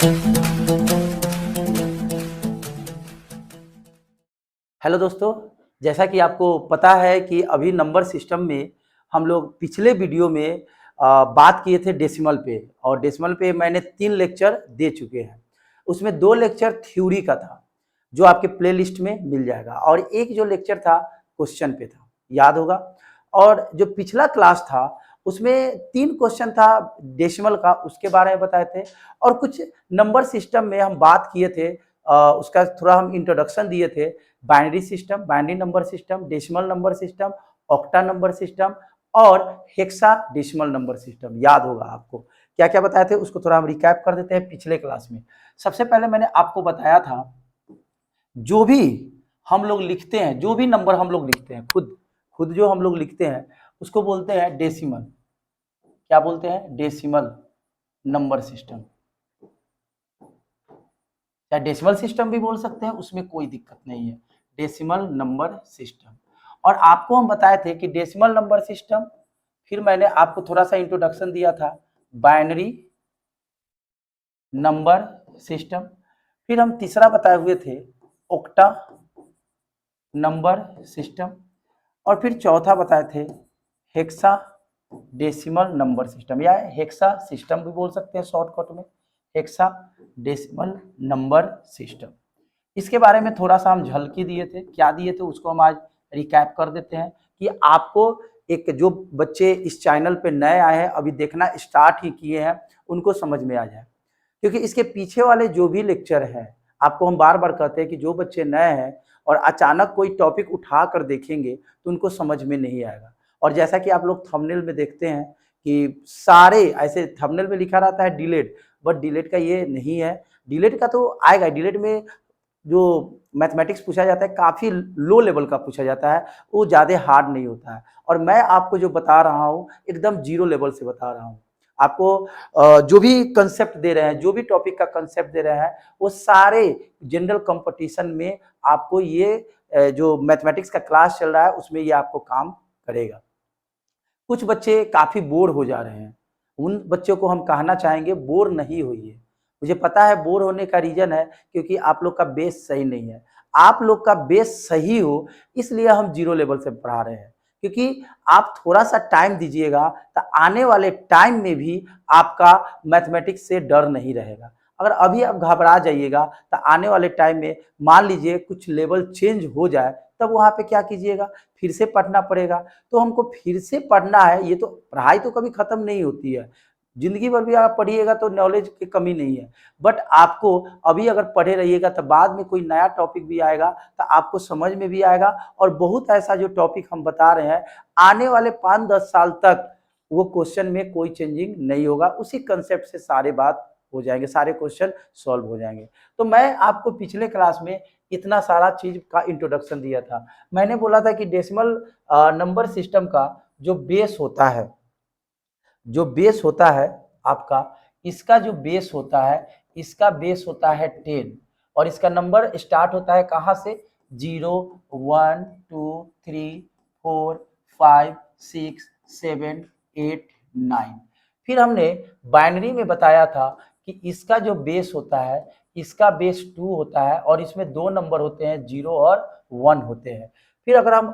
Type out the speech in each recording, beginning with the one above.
Hello दोस्तों, जैसा कि आपको पता है कि अभी नंबर सिस्टम में हम लोग पिछले वीडियो में बात किए थे डेसिमल पे, और डेसिमल पे मैंने 3 लेक्चर दे चुके हैं। उसमें 2 लेक्चर थ्योरी का था, जो आपके प्लेलिस्ट में मिल जाएगा, और एक जो लेक्चर था क्वेश्चन पे था, याद होगा। और जो पिछला क्लास था उसमें 3 क्वेश्चन था डेसिमल का, उसके बारे में बताए थे, और कुछ नंबर सिस्टम में हम बात किए थे, उसका थोड़ा हम इंट्रोडक्शन दिए थे। Binary system, binary number system, decimal number system, octa number system और हेक्साडेसिमल नंबर सिस्टम, याद होगा आपको। क्या क्या बताए थे उसको थोड़ा हम रिकैप कर देते हैं पिछले क्लास में। सबसे पहले मैंने आपको बताया था, जो भी हम लोग लिखते हैं, जो भी नंबर हम लोग लिखते हैं, खुद खुद जो हम लोग लिखते हैं उसको बोलते हैं डेसिमल। क्या बोलते हैं? डेसिमल नंबर सिस्टम, या डेसिमल सिस्टम भी बोल सकते हैं, उसमें कोई दिक्कत नहीं है। Decimal number system. और आपको हम बताए थे कि डेसिमल नंबर सिस्टम, फिर मैंने आपको थोड़ा सा इंट्रोडक्शन दिया था बाइनरी नंबर सिस्टम, फिर हम तीसरा बताए हुए थे ऑक्टा नंबर सिस्टम, और फिर चौथा बताए थे हेक्सा डेसिमल नंबर सिस्टम, या हेक्सा सिस्टम भी बोल सकते हैं शॉर्टकट में, हेक्सा डेसिमल नंबर सिस्टम। इसके बारे में थोड़ा सा हम झलकी दिए थे, क्या दिए थे उसको हम आज रिकैप कर देते हैं, कि आपको एक जो बच्चे इस चैनल पे नए आए हैं, अभी देखना स्टार्ट ही किए हैं, उनको समझ में आ जाए। क्योंकि इसके पीछे वाले जो भी लेक्चर हैं, आपको हम बार बार कहते हैं कि जो बच्चे नए हैं और अचानक कोई टॉपिक उठा कर देखेंगे तो उनको समझ में नहीं आएगा। और जैसा कि आप लोग थंबनेल में देखते हैं कि सारे ऐसे थंबनेल में लिखा रहता है डिलीट, बट डिलीट का ये नहीं है। डिलीट का तो आएगा, डिलीट में जो मैथमेटिक्स पूछा जाता है काफ़ी लो लेवल का पूछा जाता है, वो ज़्यादा हार्ड नहीं होता है। और मैं आपको जो बता रहा हूँ एकदम जीरो लेवल से बता रहा हूँ। आपको जो भी कंसेप्ट दे रहे हैं, जो भी टॉपिक का कंसेप्ट दे रहे हैं, वो सारे जनरल कंपटीशन में आपको ये जो मैथमेटिक्स का क्लास चल रहा है उसमें ये आपको काम करेगा। कुछ बच्चे काफ़ी बोर हो जा रहे हैं, उन बच्चों को हम कहना चाहेंगे बोर नहीं होइए। मुझे पता है बोर होने का रीज़न है क्योंकि आप लोग का बेस सही नहीं है। आप लोग का बेस सही हो इसलिए हम ज़ीरो लेवल से पढ़ा रहे हैं, क्योंकि आप थोड़ा-सा टाइम दीजिएगा तो आने वाले टाइम में भी आपका मैथमेटिक्स से डर नहीं रहेगा। अगर अभी आप घबरा जाइएगा तो आने वाले टाइम में मान लीजिए कुछ लेवल चेंज हो जाए, तब वहाँ पे क्या कीजिएगा, फिर से पढ़ना पड़ेगा। तो हमको फिर से पढ़ना है, ये तो पढ़ाई तो कभी खत्म नहीं होती है, जिंदगी भर भी आप पढ़िएगा तो नॉलेज की कमी नहीं है। बट आपको अभी अगर पढ़े रहिएगा तो बाद में कोई नया टॉपिक भी आएगा तो आपको समझ में भी आएगा, और बहुत ऐसा जो टॉपिक हम बता रहे हैं आने वाले 5-10 साल तक वो क्वेश्चन में कोई चेंजिंग नहीं होगा, उसी कंसेप्ट से सारे बात हो जाएंगे, सारे क्वेश्चन सॉल्व हो जाएंगे। तो मैं आपको पिछले क्लास में इतना सारा चीज का इंट्रोडक्शन दिया था। मैंने बोला था कि डेसिमल नंबर सिस्टम का जो बेस होता है, जो बेस होता है आपका, इसका जो बेस होता है, इसका बेस होता है 10, और इसका नंबर स्टार्ट होता है कहाँ से? 0 1 2 3 4 5 6 7 8 9। फिर हमने बाइनरी में बताया था कि इसका जो बेस होता है, इसका बेस 2 होता है, और इसमें 2 नंबर होते हैं, 0 और 1 होते हैं। फिर अगर हम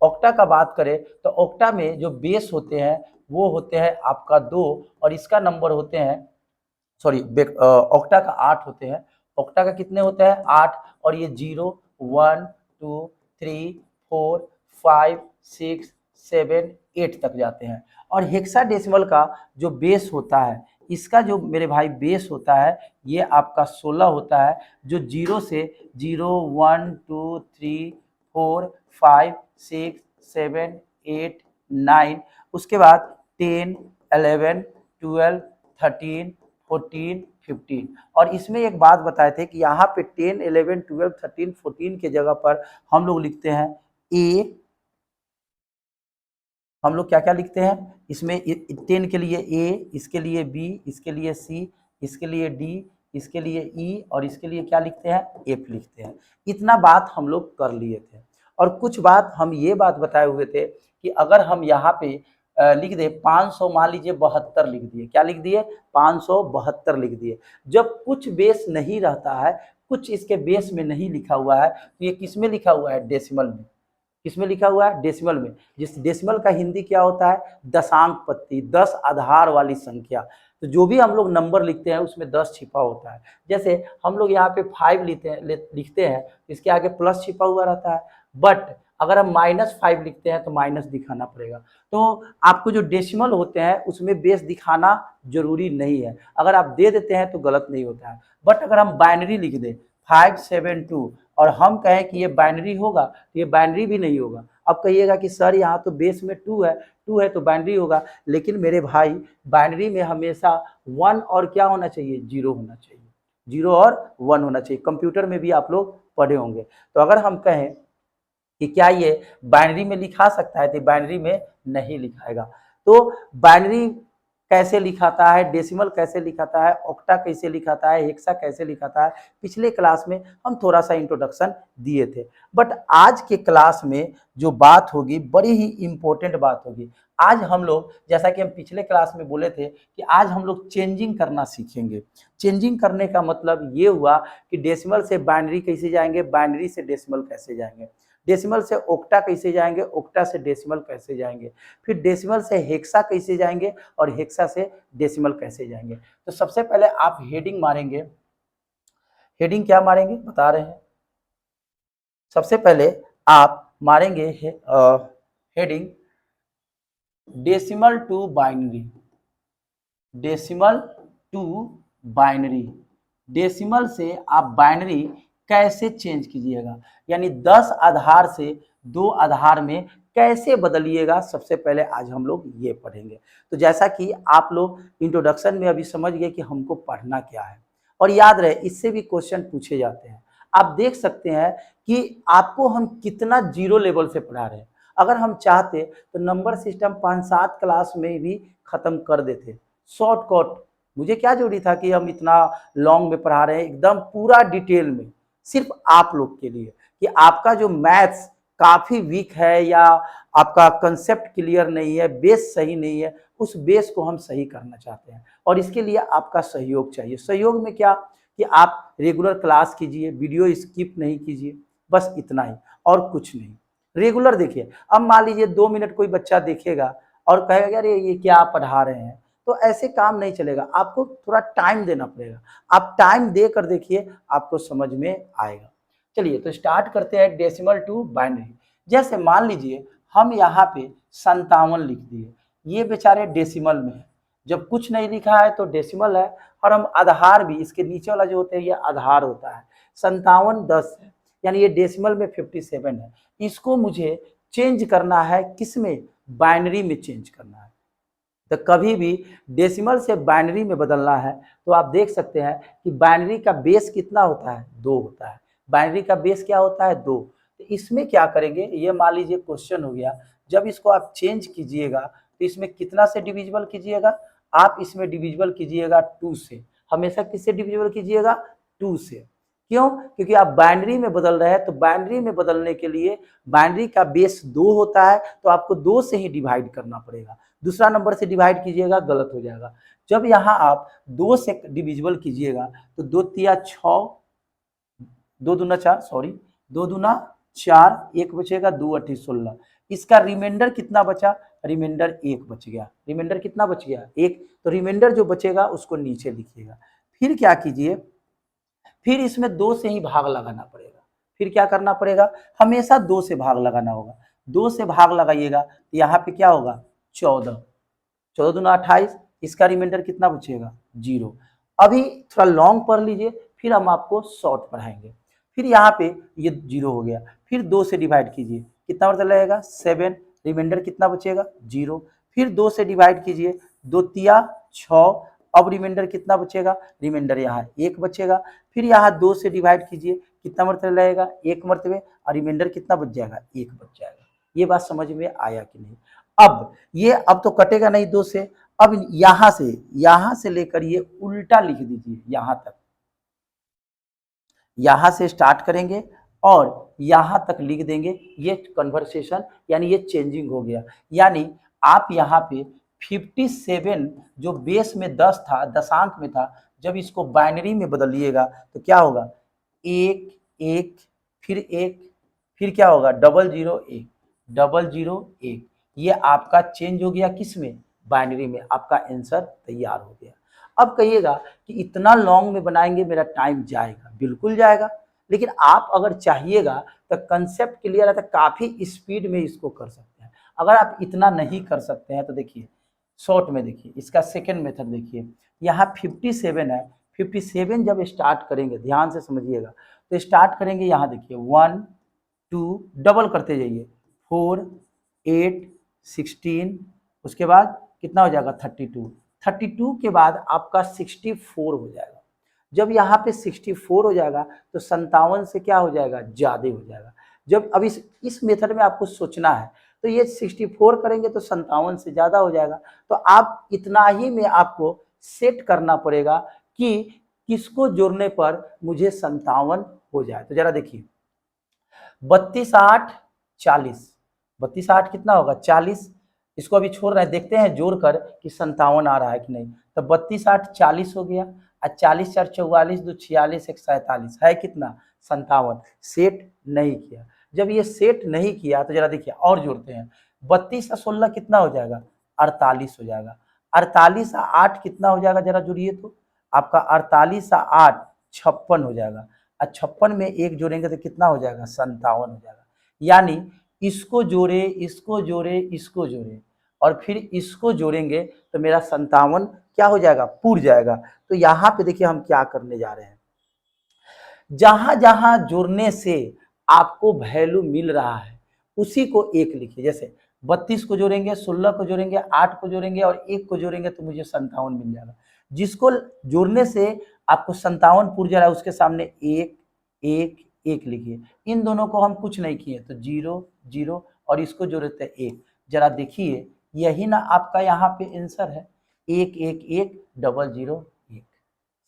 ऑक्टा का बात करें तो ऑक्टा में जो बेस होते हैं वो होते हैं आपका 2, और इसका नंबर होते हैं, सॉरी, ऑक्टा का 8 होते हैं। ऑक्टा का कितने होते हैं? 8, और ये 0 1 2 3 4 5 6 7 8 तक जाते हैं। और हेक्साडेसिमल का जो बेस होता है, इसका जो मेरे भाई बेस होता है, ये आपका 16 होता है, जो 0 से 0 1 2 3 4 5 6 7 8 9, उसके बाद 10 11 12 13 14 15। और इसमें एक बात बताए थे कि यहाँ पे 10 11 12 13 14 के जगह पर हम लोग लिखते हैं ए। हम लोग क्या क्या लिखते हैं इसमें? 10 के लिए ए, इसके लिए बी, इसके लिए सी, इसके लिए डी, इसके लिए ई, और इसके लिए क्या लिखते हैं? एफ लिखते हैं। इतना बात हम लोग कर लिए थे। और कुछ बात हम ये बात बताए हुए थे कि अगर हम यहाँ पे लिख दे 500, मान लीजिए 72 लिख दिए, क्या लिख दिए 572 लिख दिए। जब कुछ बेस नहीं रहता है, कुछ इसके बेस में नहीं लिखा हुआ है, तो ये किस में लिखा हुआ है, डेसिमल में। किसमें लिखा हुआ है, डेसिमल में। जिस डेसिमल का हिंदी क्या होता है, दशांक पत्ती, 10 आधार वाली संख्या। तो जो भी हम लोग नंबर लिखते हैं उसमें 10 छिपा होता है। जैसे हम लोग यहाँ पे 5 लिखते हैं, इसके आगे प्लस छिपा हुआ रहता है, बट अगर हम -5 लिखते हैं तो माइनस दिखाना पड़ेगा। तो आपको जो डेसिमल होते हैं उसमें बेस दिखाना जरूरी नहीं है, अगर आप दे देते हैं तो गलत नहीं होता है। बट अगर हम बाइनरी लिख दें 572 और हम कहें कि ये बाइनरी होगा, तो ये बाइनरी भी नहीं होगा। अब कहिएगा कि सर यहाँ तो बेस में 2 है तो बाइनरी होगा, लेकिन मेरे भाई बाइनरी में हमेशा 1 और क्या होना चाहिए, 0 होना चाहिए, 0 और 1 होना चाहिए। कंप्यूटर में भी आप लोग पढ़े होंगे। तो अगर हम कहें कि क्या ये बाइनरी में लिखा सकता है, तो बाइनरी में नहीं लिखाएगा। तो बाइनरी कैसे लिखाता है, डेसिमल कैसे लिखाता है, ऑक्टा कैसे लिखाता है, हेक्सा कैसे लिखाता है, पिछले क्लास में हम थोड़ा सा इंट्रोडक्शन दिए थे। बट आज के क्लास में जो बात होगी बड़ी ही इंपॉर्टेंट बात होगी। आज हम लोग, जैसा कि हम पिछले क्लास में बोले थे कि आज हम लोग चेंजिंग करना सीखेंगे। चेंजिंग करने का मतलब ये हुआ कि डेसिमल से बाइनरी कैसे जाएंगे, बाइनरी से डेसिमल कैसे जाएंगे, डेसिमल से ओक्टा कैसे जाएंगे, ओक्टा से डेसिमल कैसे जाएंगे, फिर डेसिमल से हेक्सा कैसे जाएंगे और हेक्सा से डेसिमल कैसे जाएंगे। तो सबसे पहले आप हेडिंग मारेंगे। हेडिंग क्या मारेंगे बता रहे हैं। सबसे पहले आप मारेंगे heading decimal to binary, decimal to binary. Decimal से आप बाइनरी कैसे चेंज कीजिएगा, यानी 10 आधार से 2 आधार में कैसे बदलिएगा, सबसे पहले आज हम लोग ये पढ़ेंगे। तो जैसा कि आप लोग इंट्रोडक्शन में अभी समझ गए कि हमको पढ़ना क्या है, और याद रहे इससे भी क्वेश्चन पूछे जाते हैं। आप देख सकते हैं कि आपको हम कितना जीरो लेवल से पढ़ा रहे हैं। अगर हम चाहते तो नंबर सिस्टम 5-7 क्लास में भी खत्म कर देते, शॉर्टकट। मुझे क्या जरूरी था कि हम इतना लॉन्ग में पढ़ा रहे हैं, एकदम पूरा डिटेल में, सिर्फ आप लोग के लिए, कि आपका जो मैथ्स काफी वीक है या आपका कंसेप्ट क्लियर नहीं है, बेस सही नहीं है, उस बेस को हम सही करना चाहते हैं। और इसके लिए आपका सहयोग चाहिए। सहयोग में क्या कि आप रेगुलर क्लास कीजिए, वीडियो स्किप नहीं कीजिए, बस इतना ही और कुछ नहीं। रेगुलर देखिए। अब मान लीजिए 2 मिनट कोई बच्चा देखेगा और कहेगा अरे ये क्या पढ़ा रहे हैं, तो ऐसे काम नहीं चलेगा। आपको थोड़ा टाइम देना पड़ेगा। आप टाइम दे कर देखिए, आपको समझ में आएगा। चलिए तो स्टार्ट करते हैं डेसिमल टू बाइनरी। जैसे मान लीजिए हम यहाँ पे 57 लिख दिए, ये बेचारे डेसिमल में है। जब कुछ नहीं लिखा है तो डेसिमल है, और हम आधार भी, इसके नीचे वाला जो होता है ये आधार होता है। 57 10 है, यानी ये डेसिमल में 57 है। इसको मुझे चेंज करना है, किसमें, बाइनरी में चेंज करना है। तो कभी भी डेसिमल से बाइनरी में बदलना है तो आप देख सकते हैं कि बाइनरी का बेस कितना होता है, 2 होता है। बाइनरी का बेस क्या होता है, 2। तो इसमें क्या करेंगे, ये मान लीजिए क्वेश्चन हो गया, जब इसको आप चेंज कीजिएगा तो इसमें कितना से डिविजिबल कीजिएगा, आप इसमें डिविजिबल कीजिएगा 2 से। हमेशा किससे डिविजिबल कीजिएगा, 2 से। क्यों, क्योंकि आप बाइनरी में बदल रहे हैं, तो बाइनरी में बदलने के लिए बाइनरी का बेस 2 होता है, तो आपको 2 से ही डिवाइड करना पड़ेगा। दूसरा नंबर से डिवाइड कीजिएगा, गलत हो जाएगा। जब यहाँ आप 2 से डिविजिबल कीजिएगा तो 2 तिया 6, 2 दूना 4, सॉरी 2 दूना 4, 1 बचेगा, 2 अठी 16। इसका रिमाइंडर कितना बचा, रिमाइंडर 1 बच गया। रिमाइंडर कितना बच गया, 1। तो रिमाइंडर जो बचेगा उसको नीचे लिखिएगा। फिर क्या कीजिए, फिर इसमें 2 से ही भाग लगाना पड़ेगा। फिर क्या करना पड़ेगा, हमेशा 2 से भाग लगाना होगा। 2 से भाग लगाइएगा तो यहाँ पे क्या होगा, 14, 14 दूना 28। इसका रिमाइंडर कितना बचेगा, 0। अभी थोड़ा लॉन्ग पढ़ लीजिए, फिर हम आपको शॉर्ट पढ़ाएंगे। फिर यहाँ पे ये 0 हो गया, फिर 2 से डिवाइड कीजिए, कितना मतलब लगेगा, 7। रिमाइंडर कितना बचेगा, 0। फिर 2 से डिवाइड कीजिए, 2 तिया 6। अब रिमाइंडर कितना बचेगा, रिमाइंडर यहाँ 1 बचेगा। फिर यहाँ 2 से डिवाइड कीजिए, कितना मरतबे लगेगा, 1 मरतबे, और रिमाइंडर कितना बच जाएगा, 1 बच जाएगा। ये बात समझ में आया कि नहीं। अब ये अब तो कटेगा नहीं 2 से। अब यहां से लेकर ये उल्टा लिख दीजिए, यहां से स्टार्ट करेंगे और यहां तक लिख देंगे। ये कन्वर्सेशन यानी ये चेंजिंग हो गया। यानी आप यहाँ पे 57 जो बेस में 10 था, दशांक में था, जब इसको बाइनरी में बदलिएगा तो क्या होगा, एक एक फिर एक, फिर क्या होगा, 001 001, ये आपका चेंज हो गया किस में, बाइनरी में। आपका आंसर तैयार हो गया। अब कहिएगा कि इतना लॉन्ग में बनाएंगे मेरा टाइम जाएगा, बिल्कुल जाएगा, लेकिन आप अगर चाहिएगा तो कंसेप्ट क्लियर है तो काफी स्पीड में इसको कर सकते हैं। अगर आप इतना नहीं कर सकते हैं तो देखिए शॉर्ट में, देखिए इसका सेकंड मेथड देखिए, यहाँ 57 है, 57 जब स्टार्ट करेंगे, ध्यान से समझिएगा, तो स्टार्ट करेंगे यहाँ देखिए 1 2, डबल करते जाइए, 4 8 16, उसके बाद कितना हो जाएगा 32, 32 के बाद आपका 64 हो जाएगा। जब यहाँ पे 64 हो जाएगा तो 57 से क्या हो जाएगा, ज्यादा हो जाएगा। जब अब इस मेथड में आपको सोचना है तो ये 64 करेंगे तो 57 से ज्यादा हो जाएगा। तो आप इतना ही में आपको सेट करना पड़ेगा कि किसको जोड़ने पर मुझे 57 हो जाए। तो जरा देखिए 32 8 40, 32 8 कितना होगा 40, इसको अभी छोड़ रहे हैं, देखते हैं जोड़कर कि 57 आ रहा है कि नहीं। तो 32 8 40 हो गया, और 40 4 44 2 46 1 47 है कितना 57। सेट नहीं किया, जब ये सेट नहीं किया तो जरा देखिए और जोड़ते हैं, 32 और 16 कितना हो जाएगा 48 हो जाएगा, 48 और 8 कितना हो जाएगा जरा जुड़िए तो, आपका 48 और 8 56 हो जाएगा, और 56 में एक जोड़ेंगे तो कितना हो जाएगा 57 हो जाएगा। यानी इसको जोड़े इसको जोड़े इसको जोड़े और फिर इसको जोड़ेंगे तो मेरा 57 क्या हो जाएगा, पूर जाएगा। तो यहाँ पे देखिए हम क्या करने जा रहे हैं, जहां जहां जोड़ने से आपको वैल्यू मिल रहा है उसी को एक लिखिए। जैसे 32 को जोड़ेंगे, 16 को जोड़ेंगे, 8 को जोड़ेंगे और 1 को जोड़ेंगे तो मुझे 57 मिल जाएगा। जिसको जोड़ने से आपको 57 पूर जा रहा है उसके सामने एक एक एक लिखिए। इन दोनों को हम कुछ नहीं किए तो 0 0 और इसको जोड़ते हैं 1। जरा देखिए यही ना आपका यहाँ पे आंसर है, 1 1 1 0 0 1।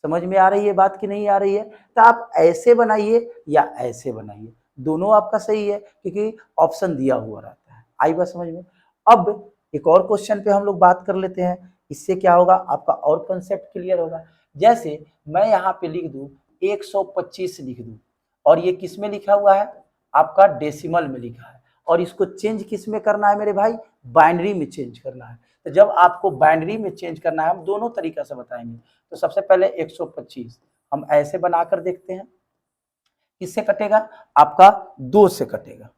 समझ में आ रही है बात कि नहीं आ रही है? तो आप ऐसे बनाइए या ऐसे बनाइए, दोनों आपका सही है क्योंकि ऑप्शन दिया हुआ रहता है। आई बात समझ में? अब एक और क्वेश्चन पे हम लोग बात कर लेते हैं, इससे क्या होगा आपका और कंसेप्ट क्लियर होगा। जैसे मैं यहाँ पे लिख दूं 125 लिख दूं, और ये किस में लिखा हुआ है, आपका डेसिमल में लिखा है, और इसको चेंज किस में करना है मेरे भाई, बाइनरी में चेंज करना है। तो जब आपको बाइनरी में चेंज करना है हम दोनों तरीका से बताएंगे। तो सबसे पहले 125 हम ऐसे बनाकर देखते हैं, किससे कटेगा, आपका 2 से कटेगा।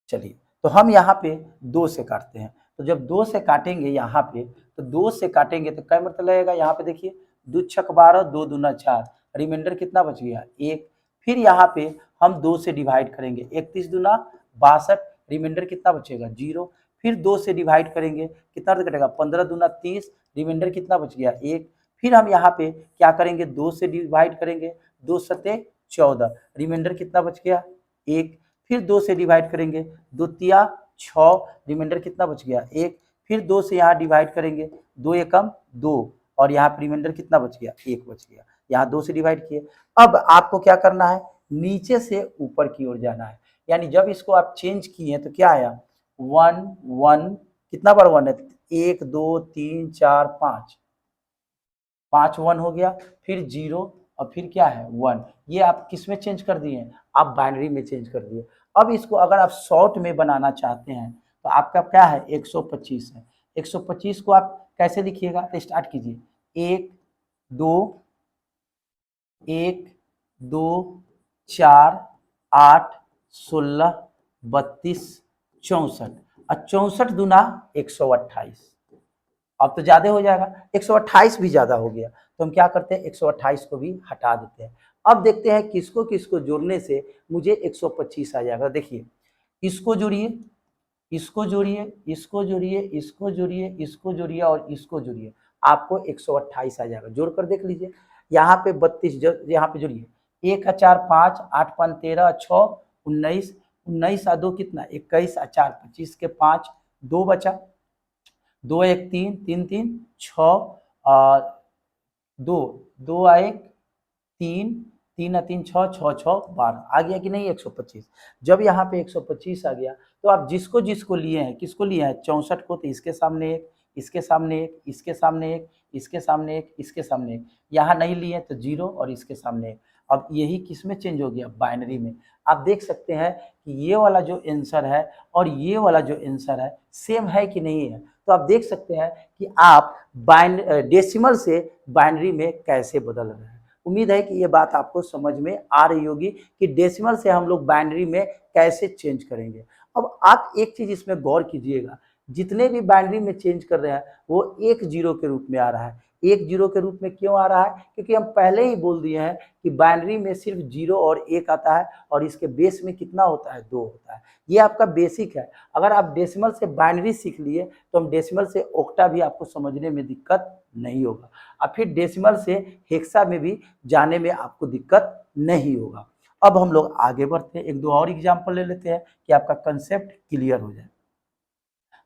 चलिए तो हम यहाँ पे 2 से काटते हैं, तो जब 2 से काटेंगे यहाँ पे, तो 2 से काटेंगे तो क्या मतलब लगेगा, यहाँ पे देखिए 2 छक 12 2 दूना 4, रिमाइंडर कितना बच गया 1। फिर यहाँ पे हम 2 से डिवाइड करेंगे, 31 दूना 62, रिमाइंडर कितना बचेगा 0। फिर 2 से डिवाइड करेंगे कितना कटेगा 15 दूना 30, रिमाइंडर कितना बच गया 1। फिर हम यहाँ पे क्या करेंगे 2 से डिवाइड करेंगे, 2 सते 14, रिमाइंडर कितना बच गया 1। फिर 2 से डिवाइड करेंगे, 2 तिया 6, रिमाइंडर कितना बच गया 1। फिर 2 से यहाँ डिवाइड करेंगे, 2 एकम 2, और यहाँ पे रिमाइंडर कितना बच गया 1 बच गया। यहाँ 2 से डिवाइड किए। अब आपको क्या करना है, नीचे से ऊपर की ओर जाना है, यानी जब इसको आप चेंज किए तो क्या आया 1 1, कितना बार 1 है 1 2 3 4 5, 5 1 हो गया, फिर 0 और फिर क्या है 1। ये आप किस में चेंज कर दिए, आप बाइनरी में चेंज कर दिए। अब इसको अगर आप शॉर्ट में बनाना चाहते हैं तो आपका क्या है 125 है, 125 को आप कैसे लिखिएगा, तो स्टार्ट कीजिए 1 2 1 2 4 8 16 32 64, और 64 दूना 128। अब तो ज्यादा हो जाएगा, 128 भी ज्यादा हो गया, तो हम क्या करते हैं 128 को भी हटा देते हैं। अब देखते हैं किसको किसको जोड़ने से मुझे 125 आ जाएगा। देखिए इसको जोड़िए इसको जोड़िए इसको जोड़िए इसको जोड़िए इसको जोड़िए और इसको जोड़िए, आपको 128 आ जाएगा। जोड़कर देख लीजिए, यहाँ पे 32, यहाँ पे जोड़िए 1 और 4 5, 8 5 13, 6 19, 19 और 2 कितना 21, और 4 25 के 5, 2 बचा, 2 1 3 3 3 6, और 2 2 1 3 3 या 3 6 6 6 12 आ गया कि नहीं 125। जब यहाँ पे 125 आ गया तो आप जिसको जिसको लिए हैं, किसको लिए हैं 64 को, तो इसके सामने एक, इसके सामने एक, इसके सामने एक, इसके सामने एक, इसके सामने एक, यहाँ नहीं लिए तो 0 और इसके सामने एक। अब यही किस में चेंज हो गया, बाइनरी में। आप देख सकते हैं कि ये वाला जो आंसर है और ये वाला जो आंसर है सेम है कि नहीं है। तो आप देख सकते हैं कि आप डेसिमल से बाइनरी में कैसे बदल रहे हैं। उम्मीद है कि ये बात आपको समझ में आ रही होगी कि डेसिमल से हम लोग बाइनरी में कैसे चेंज करेंगे। अब आप एक चीज इसमें गौर कीजिएगा, जितने भी बाइनरी में चेंज कर रहे हैं वो 1 0 के रूप में आ रहा है। 1 0 के रूप में क्यों आ रहा है, क्योंकि हम पहले ही बोल दिए हैं कि बाइनरी में सिर्फ 0 और 1 आता है और इसके बेस में कितना होता है, 2 होता है। ये आपका बेसिक है। अगर आप डेसिमल से बाइनरी सीख लिए तो हम डेसिमल से ओक्टा भी आपको समझने में दिक्कत नहीं होगा, और फिर डेसिमल से हेक्सा में भी जाने में आपको दिक्कत नहीं होगा। अब हम लोग आगे बढ़ते हैं, एक दो और एग्जाम्पल ले लेते हैं कि आपका कंसेप्ट क्लियर हो जाए।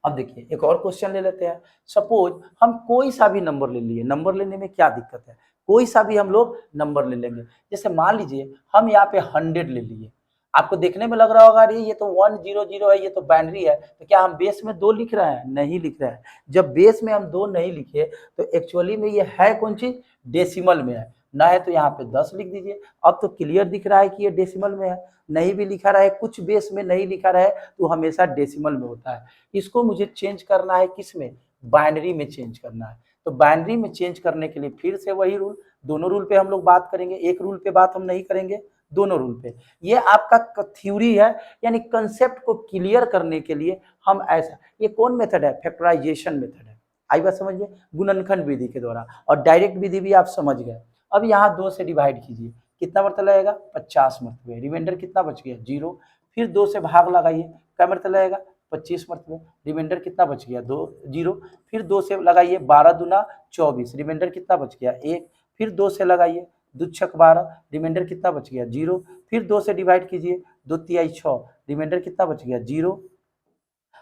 अब देखिए एक और क्वेश्चन ले लेते हैं। सपोज हम कोई सा भी नंबर ले लिए, नंबर लेने में क्या दिक्कत है, कोई सा भी हम लोग नंबर ले लेंगे। जैसे मान लीजिए हम यहाँ पे 100 ले लिए, आपको देखने में लग रहा होगा अरे ये तो 100 है, ये तो बाइनरी है, तो क्या हम बेस में 2 लिख रहे हैं, नहीं लिख रहे हैं। जब बेस में हम 2 नहीं लिखे तो एक्चुअली में ये है कौन चीज, डेसिमल में है ना, है तो यहाँ पे 10 लिख दीजिए। अब तो क्लियर दिख रहा है कि ये डेसिमल में है। नहीं भी लिखा रहा है, कुछ बेस में नहीं लिखा रहा है तो हमेशा डेसिमल में होता है। इसको मुझे चेंज करना है किस में, बाइनरी में चेंज करना है। तो बाइनरी में चेंज करने के लिए फिर से वही रूल, दोनों रूल पे हम लोग बात करेंगे, एक रूल पे बात हम नहीं करेंगे, दोनों रूल पे। ये आपका थ्योरी है, यानी कंसेप्ट को क्लियर करने के लिए हम ऐसा, ये कौन मेथड है, फैक्टराइजेशन मेथड है। आई बात समझिए, गुणनखंड विधि के द्वारा, और डायरेक्ट विधि भी आप समझ गए। अब यहाँ 2 से डिवाइड कीजिए, कितना मरतबा लगेगा, 50 मरतबे, रिमाइंडर कितना बच गया, 0। फिर 2 से भाग लगाइए, क्या मरतबा लगेगा, 25 मरतबे, रिमाइंडर कितना बच गया, 2 0। फिर 2 से लगाइए, 12 दूना 24, रिमाइंडर कितना बच गया, 1। फिर 2 से लगाइए, 2 छक 12, रिमाइंडर कितना बच गया, 0। फिर 2 से डिवाइड कीजिए, 2 तिहाई 6, रिमाइंडर कितना बच गया, 0।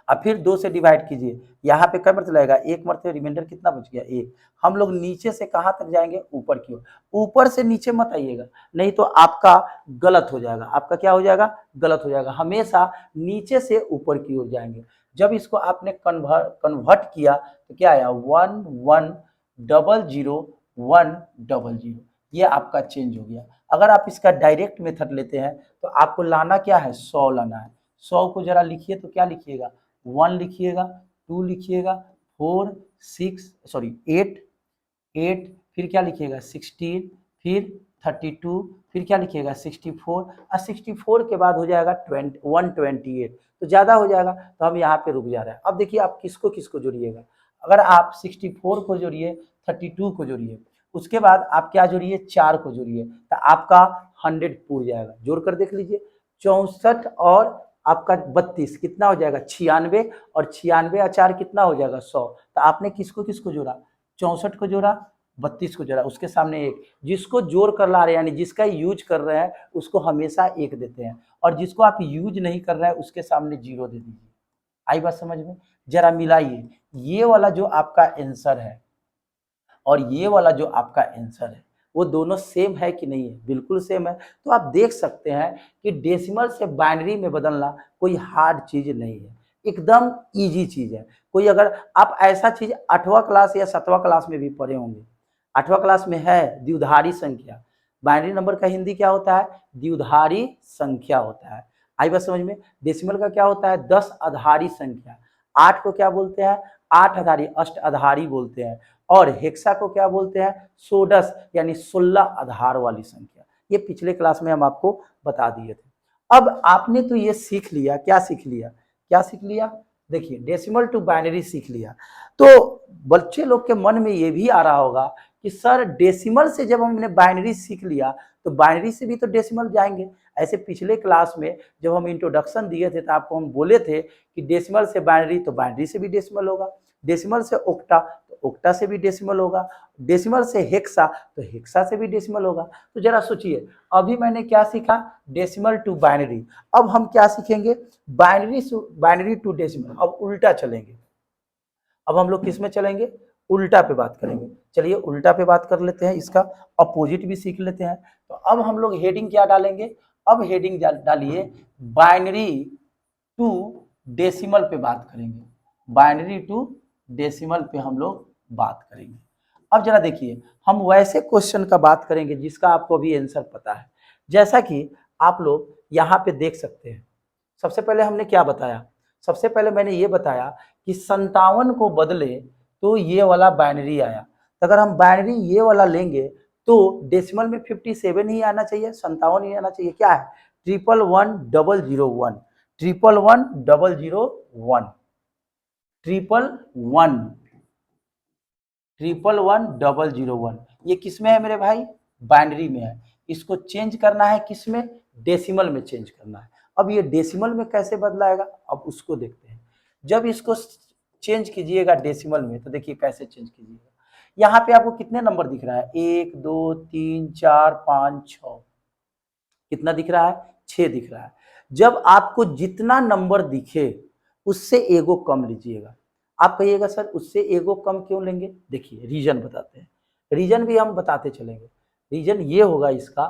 अब फिर 2 से डिवाइड कीजिए, यहाँ पे क्या मरतबा लगेगा, 1 मरतबा, रिमाइंडर कितना बच गया, 1। हम लोग नीचे से कहाँ तक जाएंगे, ऊपर की ओर। ऊपर से नीचे मत आइएगा, नहीं तो आपका गलत हो जाएगा, आपका क्या हो जाएगा, गलत हो जाएगा। हमेशा नीचे से ऊपर की ओर जाएंगे। जब इसको आपने कन्वर्ट किया तो क्या आया, 1 1 0 0 1 0 0, ये आपका चेंज हो गया। अगर आप इसका डायरेक्ट मेथड लेते हैं तो आपको लाना क्या है, 100 लाना है। 100 को जरा लिखिए तो क्या लिखिएगा, 1 लिखिएगा, 2 लिखिएगा, 4 6 सॉरी 8 8, फिर क्या लिखिएगा 16, फिर 32, फिर क्या लिखिएगा 64, और 64 के बाद हो जाएगा 128, तो ज़्यादा हो जाएगा, तो हम यहाँ पे रुक जा रहे हैं। अब देखिए आप किसको किसको जोड़िएगा, अगर आप 64 को जोड़िए, 32 को जोड़िए, उसके बाद आप क्या जोड़िए, 4 को जोड़िए, तो आपका 100 पूर जाएगा। जोड़ कर देख लीजिए, 64 और आपका 32 कितना हो जाएगा, 96, और 96 और 4 कितना हो जाएगा, 100। तो आपने किसको किसको जोड़ा, 64 को जोड़ा, 32 को जोड़ा, उसके सामने 1। जिसको जोड़ कर ला रहे हैं यानी जिसका यूज कर रहे हैं उसको हमेशा 1 देते हैं, और जिसको आप यूज नहीं कर रहे हैं उसके सामने 0 दे दीजिए। आई बात समझ में, जरा मिलाइए, ये वाला जो आपका आंसर है और ये वाला जो आपका आंसर है वो दोनों सेम है कि नहीं है, बिल्कुल सेम है। तो आप देख सकते हैं कि डेसिमल से बाइनरी में बदलना कोई हार्ड चीज नहीं है, एकदम इजी चीज है। कोई अगर आप ऐसा चीज 8वां क्लास या 7वां क्लास में भी पढ़े होंगे, 8वां क्लास में है द्विधारी संख्या। बाइनरी नंबर का हिंदी क्या होता है, द्विधारी संख्या होता है। आई बात समझ में। डेसिमल का क्या होता है, 10 आधारी संख्या। 8 को क्या बोलते हैं, 8 आधारी, अष्ट आधारी बोलते हैं। और हेक्सा को क्या बोलते हैं, षोडश यानी 16 आधार वाली संख्या। ये पिछले क्लास में हम आपको बता दिए थे। अब आपने तो ये सीख लिया, क्या सीख लिया, क्या सीख लिया, देखिए डेसिमल टू बाइनरी सीख लिया। तो बच्चे लोग के मन में ये भी आ रहा होगा कि सर डेसिमल से जब हमने बाइनरी सीख लिया तो बाइनरी से भी तो डेसिमल जाएंगे। ऐसे पिछले क्लास में जब हम इंट्रोडक्शन दिए थे तो आपको हम बोले थे कि डेसिमल से बाइनरी तो बाइनरी से भी डेसिमल होगा, डेसिमल से ओक्टा तो ओक्टा से भी डेसिमल होगा, डेसिमल से हेक्सा तो हेक्सा से भी डेसिमल होगा। तो जरा सोचिए, अभी मैंने क्या सीखा, डेसिमल टू बाइनरी। अब हम क्या सीखेंगे, बाइनरी टू डेसिमल। अब उल्टा चलेंगे, अब हम लोग किस में चलेंगे, उल्टा पे बात करेंगे। चलिए उल्टा पे बात कर लेते हैं, इसका अपोजिट भी सीख लेते हैं। तो अब हम लोग हेडिंग क्या डालेंगे, अब हेडिंग डालिए बाइनरी टू डेसिमल पे बात करेंगे, बाइनरी टू डेसिमल पे हम लोग बात करेंगे। अब जरा देखिए, हम वैसे क्वेश्चन का बात करेंगे जिसका आपको अभी आंसर पता है। जैसा कि आप लोग यहाँ पे देख सकते हैं, सबसे पहले हमने क्या बताया, सबसे पहले मैंने ये बताया कि 57 को बदले तो ये वाला बाइनरी आया। तो अगर हम बाइनरी ये वाला लेंगे तो डेसिमल में 57 ही आना चाहिए, 57 ही आना चाहिए। क्या है, 111001, 111001, 111001, ये किस में है मेरे भाई, बाइनरी में है। इसको चेंज करना है किस में, डेसिमल में चेंज करना है। अब ये डेसिमल में कैसे बदलाएगा, अब उसको देखते हैं। जब इसको चेंज कीजिएगा डेसिमल में तो देखिए कैसे चेंज कीजिएगा। यहाँ पे आपको कितने नंबर दिख रहा है, 1 2 3 4 5 6, कितना दिख रहा है, 6 दिख रहा है। जब आपको जितना नंबर दिखे उससे एगो कम लीजिएगा। आप कहिएगा सर उससे एगो कम क्यों लेंगे, देखिए रीजन बताते हैं, रीजन भी हम बताते चलेंगे। रीजन ये होगा इसका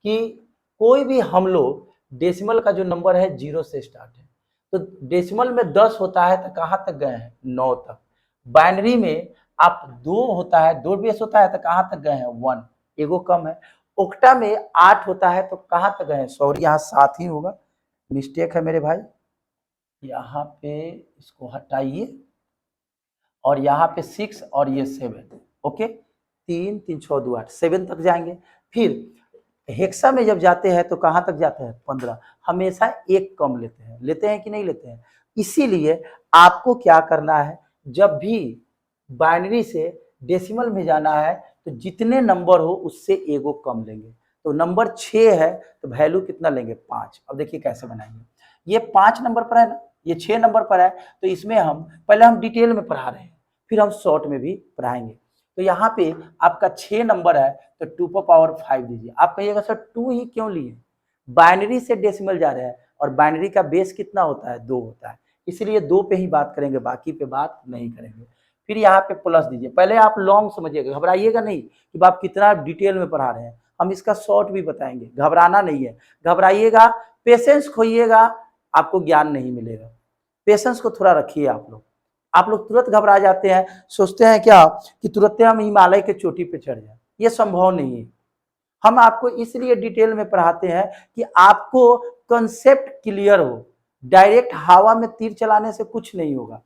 कि कोई भी हम लोग डेसिमल का जो नंबर है 0 से स्टार्ट है, तो डेसिमल में 10 होता है तो कहाँ तक गए हैं, 9 तक। बाइनरी में आप 2 होता है, 2 बेस होता है तो कहाँ तक गए हैं, 1, एगो कम है। ओक्टा में 8 होता है तो कहाँ तक गए, सॉरी यहाँ 7 ही होगा, मिस्टेक है मेरे भाई, यहाँ पे इसको हटाइए, और यहाँ पे 6 और ये 7, ओके, 3 3 6 2 8, 7 तक जाएंगे। फिर हेक्सा में जब जाते हैं तो कहाँ तक जाते हैं, 15, हमेशा एक कम लेते हैं कि नहीं लेते हैं। इसीलिए आपको क्या करना है, जब भी बाइनरी से डेसिमल में जाना है तो जितने नंबर हो उससे एगो कम लेंगे। तो नंबर 6 है तो वैल्यू कितना लेंगे, 5। अब देखिए कैसे बनाएंगे, ये 5 नंबर पर है ना, ये 6 नंबर पर है, तो इसमें हम पहले हम डिटेल में पढ़ा रहे हैं, फिर हम शॉर्ट में भी पढ़ाएंगे। तो यहाँ पे आपका 6 नंबर है तो 2 पर पावर 5 दीजिए। आप कहिएगा सर 2 ही क्यों लिए, बाइनरी से डेसिमल जा रहे हैं और बाइनरी का बेस कितना होता है, 2 होता है, इसलिए 2 पे ही बात करेंगे, बाकी पे बात नहीं करेंगे। फिर यहाँ पे प्लस दीजिए, पहले आप लॉन्ग समझिएगा, घबराइएगा नहीं कि आप कितना डिटेल में पढ़ा रहे हैं, हम इसका शॉर्ट भी बताएंगे, घबराना नहीं है। घबराइएगा, पेशेंस खोइएगा, आपको ज्ञान नहीं मिलेगा। पेशेंस को थोड़ा रखिए। आप लोग तुरंत घबरा जाते हैं, सोचते हैं क्या कि तुरंत हम हिमालय के चोटी पे चढ़ जाए, ये संभव नहीं है। हम आपको इसलिए डिटेल में पढ़ाते हैं कि आपको कंसेप्ट क्लियर हो। डायरेक्ट हवा में तीर चलाने से कुछ नहीं होगा,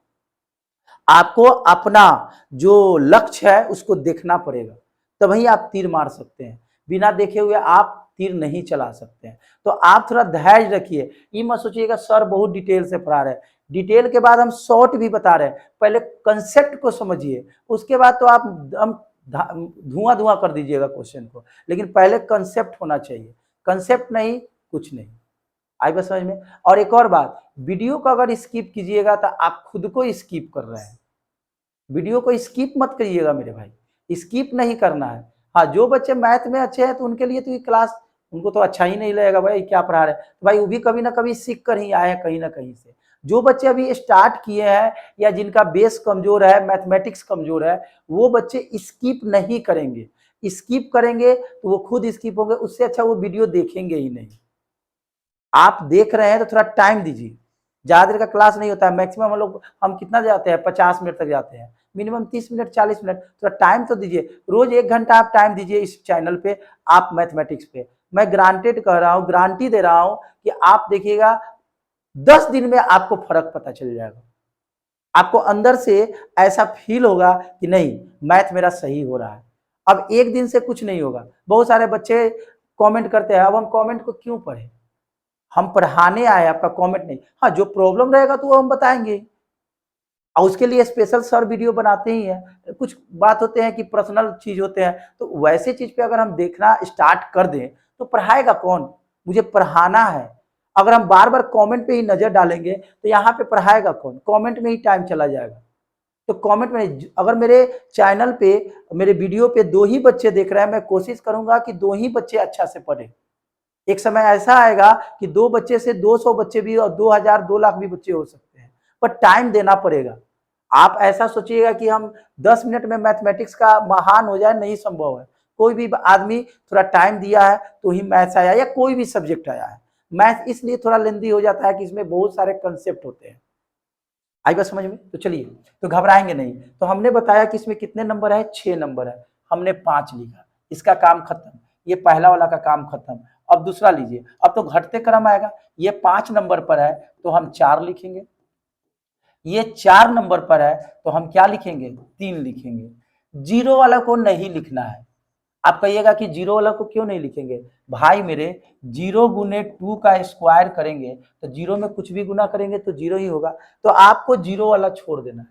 आपको अपना जो लक्ष्य है उसको देखना पड़ेगा, तभी आप तीर मार सकते हैं। बिना देखे हुए आप तीर नहीं चला सकते हैं। तो आप थोड़ा धैर्य रखिए, ये मत सोचिएगा सर बहुत डिटेल से पढ़ा रहे हैं, डिटेल के बाद हम शॉर्ट भी बता रहे हैं। पहले कंसेप्ट को समझिए, उसके बाद तो आप हम धुआं कर दीजिएगा क्वेश्चन को, लेकिन पहले कंसेप्ट होना चाहिए। कंसेप्ट नहीं कुछ नहीं। आई बात समझ में। और एक और बात, वीडियो को अगर स्किप कीजिएगा तो आप खुद को स्किप कर रहे हैं। वीडियो को स्किप मत करिएगा मेरे भाई, स्किप नहीं करना है। हाँ, जो बच्चे मैथ में अच्छे हैं तो उनके लिए तो ये क्लास, उनको तो अच्छा ही नहीं लगेगा भाई क्या पढ़ा रहे हैं, तो भाई वो भी कभी ना कभी सीख कर ही आए हैं कहीं ना कहीं से। जो बच्चे अभी स्टार्ट किए हैं या जिनका बेस कमजोर है, मैथमेटिक्स कमजोर है, वो बच्चे स्किप नहीं करेंगे। स्किप करेंगे तो वो खुद स्किप होंगे, उससे अच्छा वो वीडियो देखेंगे ही नहीं। आप देख रहे हैं तो थोड़ा टाइम दीजिए, ज्यादा देर का क्लास नहीं होता है, मैक्सिमम हम कितना जाते हैं, 50 मिनट तक जाते हैं, मिनिमम 30 मिनट 40 मिनट, थोड़ा टाइम तो दीजिए। रोज 1 घंटा आप टाइम दीजिए इस चैनल पे, आप मैथमेटिक्स पे। मैं ग्रांटेड कह रहा हूँ, गारंटी दे रहा हूँ कि आप देखिएगा 10 दिन में आपको फर्क पता चल जाएगा। आपको अंदर से ऐसा फील होगा कि नहीं मैथ मेरा सही हो रहा है। अब एक दिन से कुछ नहीं होगा। बहुत सारे बच्चे कमेंट करते हैं, अब हम कमेंट को क्यों पढ़े, हम पढ़ाने आए, आपका कमेंट नहीं। हाँ, जो प्रॉब्लम रहेगा तो वो हम बताएंगे, और उसके लिए स्पेशल सर वीडियो बनाते ही हैं। कुछ बात होते हैं कि पर्सनल चीज होते हैं, तो वैसे चीज पे अगर हम देखना स्टार्ट कर दें तो पढ़ाएगा कौन, मुझे पढ़ाना है। अगर हम बार बार कमेंट पे ही नजर डालेंगे तो यहाँ पे पढ़ाएगा कौन, कमेंट में ही टाइम चला जाएगा। तो कमेंट में अगर मेरे चैनल पे, मेरे वीडियो पे 2 ही बच्चे देख रहे हैं, मैं कोशिश करूंगा कि 2 ही बच्चे अच्छा से पढ़े। एक समय ऐसा आएगा कि 2 बच्चे से 200 बच्चे भी और 2000 2 लाख भी बच्चे हो सकते हैं, पर टाइम देना पड़ेगा। आप ऐसा सोचिएगा कि हम 10 मिनट में मैथमेटिक्स का महान हो जाए, नहीं संभव है। कोई भी आदमी थोड़ा टाइम दिया है तो ही मैथ्स आया, या कोई भी सब्जेक्ट आया है। मैथ इसलिए थोड़ा लेंदी हो जाता है कि इसमें बहुत सारे कंसेप्ट होते हैं। आई बात समझ में? तो चलिए, तो घबराएंगे नहीं। तो हमने बताया कि इसमें कितने नंबर है, 6 नंबर है, हमने 5 लिखा, इसका काम खत्म, ये पहला वाला का काम खत्म। अब दूसरा लीजिए, अब तो घटते क्रम आएगा, ये 5 नंबर पर है तो हम 4 लिखेंगे, ये 4 नंबर पर है तो हम क्या लिखेंगे, 3 लिखेंगे। जीरो वाला को नहीं लिखना है। आप कहिएगा कि जीरो वाला को क्यों नहीं लिखेंगे? भाई मेरे, 0 गुने 2 का स्क्वायर करेंगे तो जीरो में कुछ भी गुना करेंगे तो जीरो ही होगा, तो आपको जीरो वाला छोड़ देना है।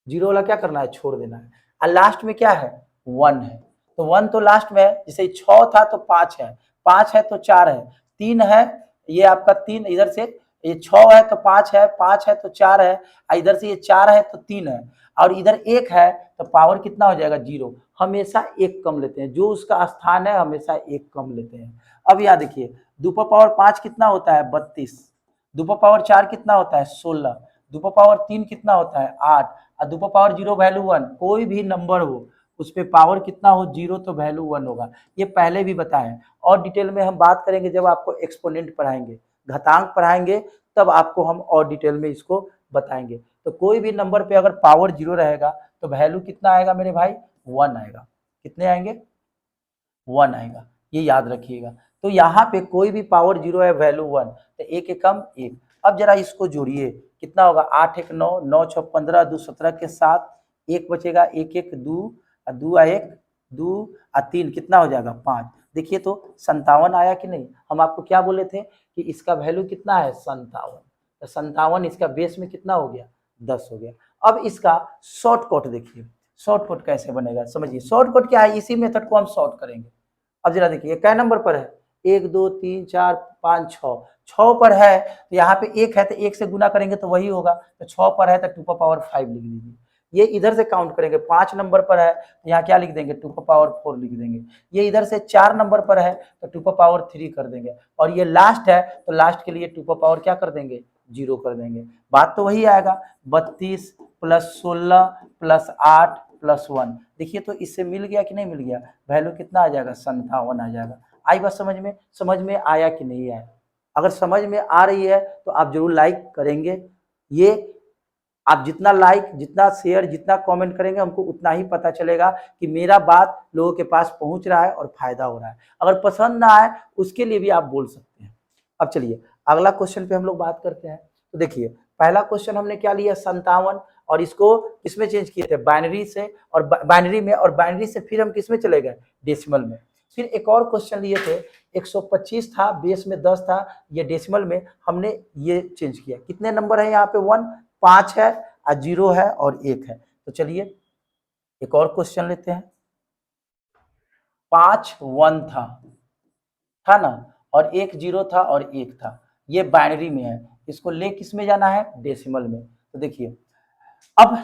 जीरो वाला क्या करना है, छोड़ देना है। और लास्ट में क्या है, 1 है, तो 1 तो लास्ट में है। जैसे 6 था तो 5 है, 5 है तो 4 है, 3 है, ये आपका 3 इधर से, ये 6 है तो 5 है, 5 है तो 4 है, इधर से ये 4 है तो 3 है, और इधर 1 है तो पावर कितना हो जाएगा, 0। हमेशा एक कम लेते हैं, जो उसका स्थान है हमेशा एक कम लेते हैं। अब यहाँ देखिए, 2 पर पावर 5 कितना होता है, 32, 2 पर पावर 4 कितना होता है, 16, 2 पर पावर 3 कितना होता है, 8, और 2 पर पावर 0 वैल्यू 1। कोई भी नंबर हो उस पे पावर कितना हो, 0, तो वैल्यू 1 होगा। ये पहले भी बताएं, और डिटेल में हम बात करेंगे जब आपको एक्सपोनेंट पढ़ाएंगे, घातांक पढ़ाएंगे, तब आपको हम और डिटेल में इसको बताएंगे। तो कोई भी नंबर पे अगर पावर 0 रहेगा तो वैल्यू कितना आएगा मेरे भाई, 1 आएगा। कितने आएंगे, 1 आएगा, ये याद रखिएगा। तो यहाँ पे कोई भी पावर 0 है, वैल्यू 1, तो एक एकम 1। अब जरा इसको जोड़िए, कितना होगा, 8 1 9, 9 6 15, 2 17 के साथ 1 बचेगा, 1 1 2, 2 1 2, 3 कितना हो जाएगा, 5। देखिए तो 57 आया कि नहीं? हम आपको क्या बोले थे कि इसका वैल्यू कितना है, 57। तो 57 इसका बेस में कितना हो गया, 10 हो गया। अब इसका शॉर्टकट देखिए, शॉर्टकट कैसे बनेगा समझिए। शॉर्टकट क्या है, इसी मेथड को हम शॉर्ट करेंगे। अब जरा देखिए क्या नंबर पर है, 1 2 3 4 5 6, 6 पर है तो यहाँ पे 1 है तो 1 से गुना करेंगे तो वही होगा, तो 6 पर है तो 2 पर पावर 5 लिख दीजिए। ये इधर से काउंट करेंगे, 5 नंबर पर है तो यहाँ क्या लिख देंगे, 2 पर पावर 4 लिख देंगे। ये इधर से 4 नंबर पर है तो 2 पर पावर 3 कर देंगे, और ये लास्ट है तो लास्ट के लिए 2 पर पावर क्या कर देंगे, 0 कर देंगे। बात तो वही आएगा, 32 प्लस 16 प्लस 8 प्लस 1। देखिए तो इससे मिल गया कि नहीं मिल गया, वैल्यू कितना आ जाएगा, 57 आ जाएगा। आई बात समझ में? समझ में आया कि नहीं आया? अगर समझ में आ रही है तो आप जरूर लाइक करेंगे। ये आप जितना लाइक, जितना शेयर, जितना कमेंट करेंगे, हमको उतना ही पता चलेगा कि मेरा बात लोगों के पास पहुंच रहा है और फायदा हो रहा है। अगर पसंद ना आए उसके लिए भी आप बोल सकते हैं। अब चलिए अगला क्वेश्चन पे हम लोग बात करते हैं। तो देखिए पहला क्वेश्चन हमने क्या लिया, 57, और इसको किसमें चेंज किए थे, बाइनरी से, और बाइनरी में, और बाइनरी से फिर हम किसमें चले गए, डेसिमल में। फिर एक और क्वेश्चन लिए थे, 125 था, बेस में 10 था, ये डेसिमल में हमने ये चेंज किया। कितने नंबर है यहाँ पे, 1, 5 है, 0 है और 1 है। तो चलिए एक और क्वेश्चन लेते हैं। 5 1 था ना, और 1 0 था और 1 था, ये बाइनरी में है, इसको ले किस में जाना है, डेसिमल में। तो देखिए अब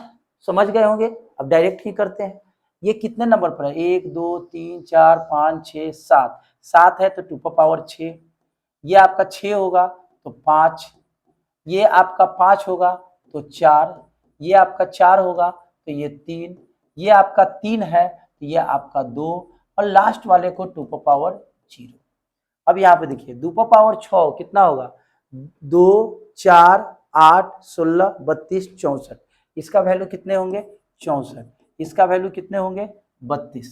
समझ गए होंगे, अब डायरेक्ट ही करते हैं। ये कितने नंबर पर है, 1 2 3 4 5 6 7, 7 है तो 2 पर पावर 6, ये आपका 6 होगा तो 5, ये आपका 5 होगा तो 4, ये आपका 4 होगा तो ये 3, ये आपका 3 है तो ये आपका 2, और लास्ट वाले को 2 पर पावर 0। अब यहाँ पे देखिए 2 पर पावर 6 कितना होगा, 2 4 8 16 32 64, इसका वैल्यू कितने होंगे, 64, इसका वैल्यू कितने होंगे, 32,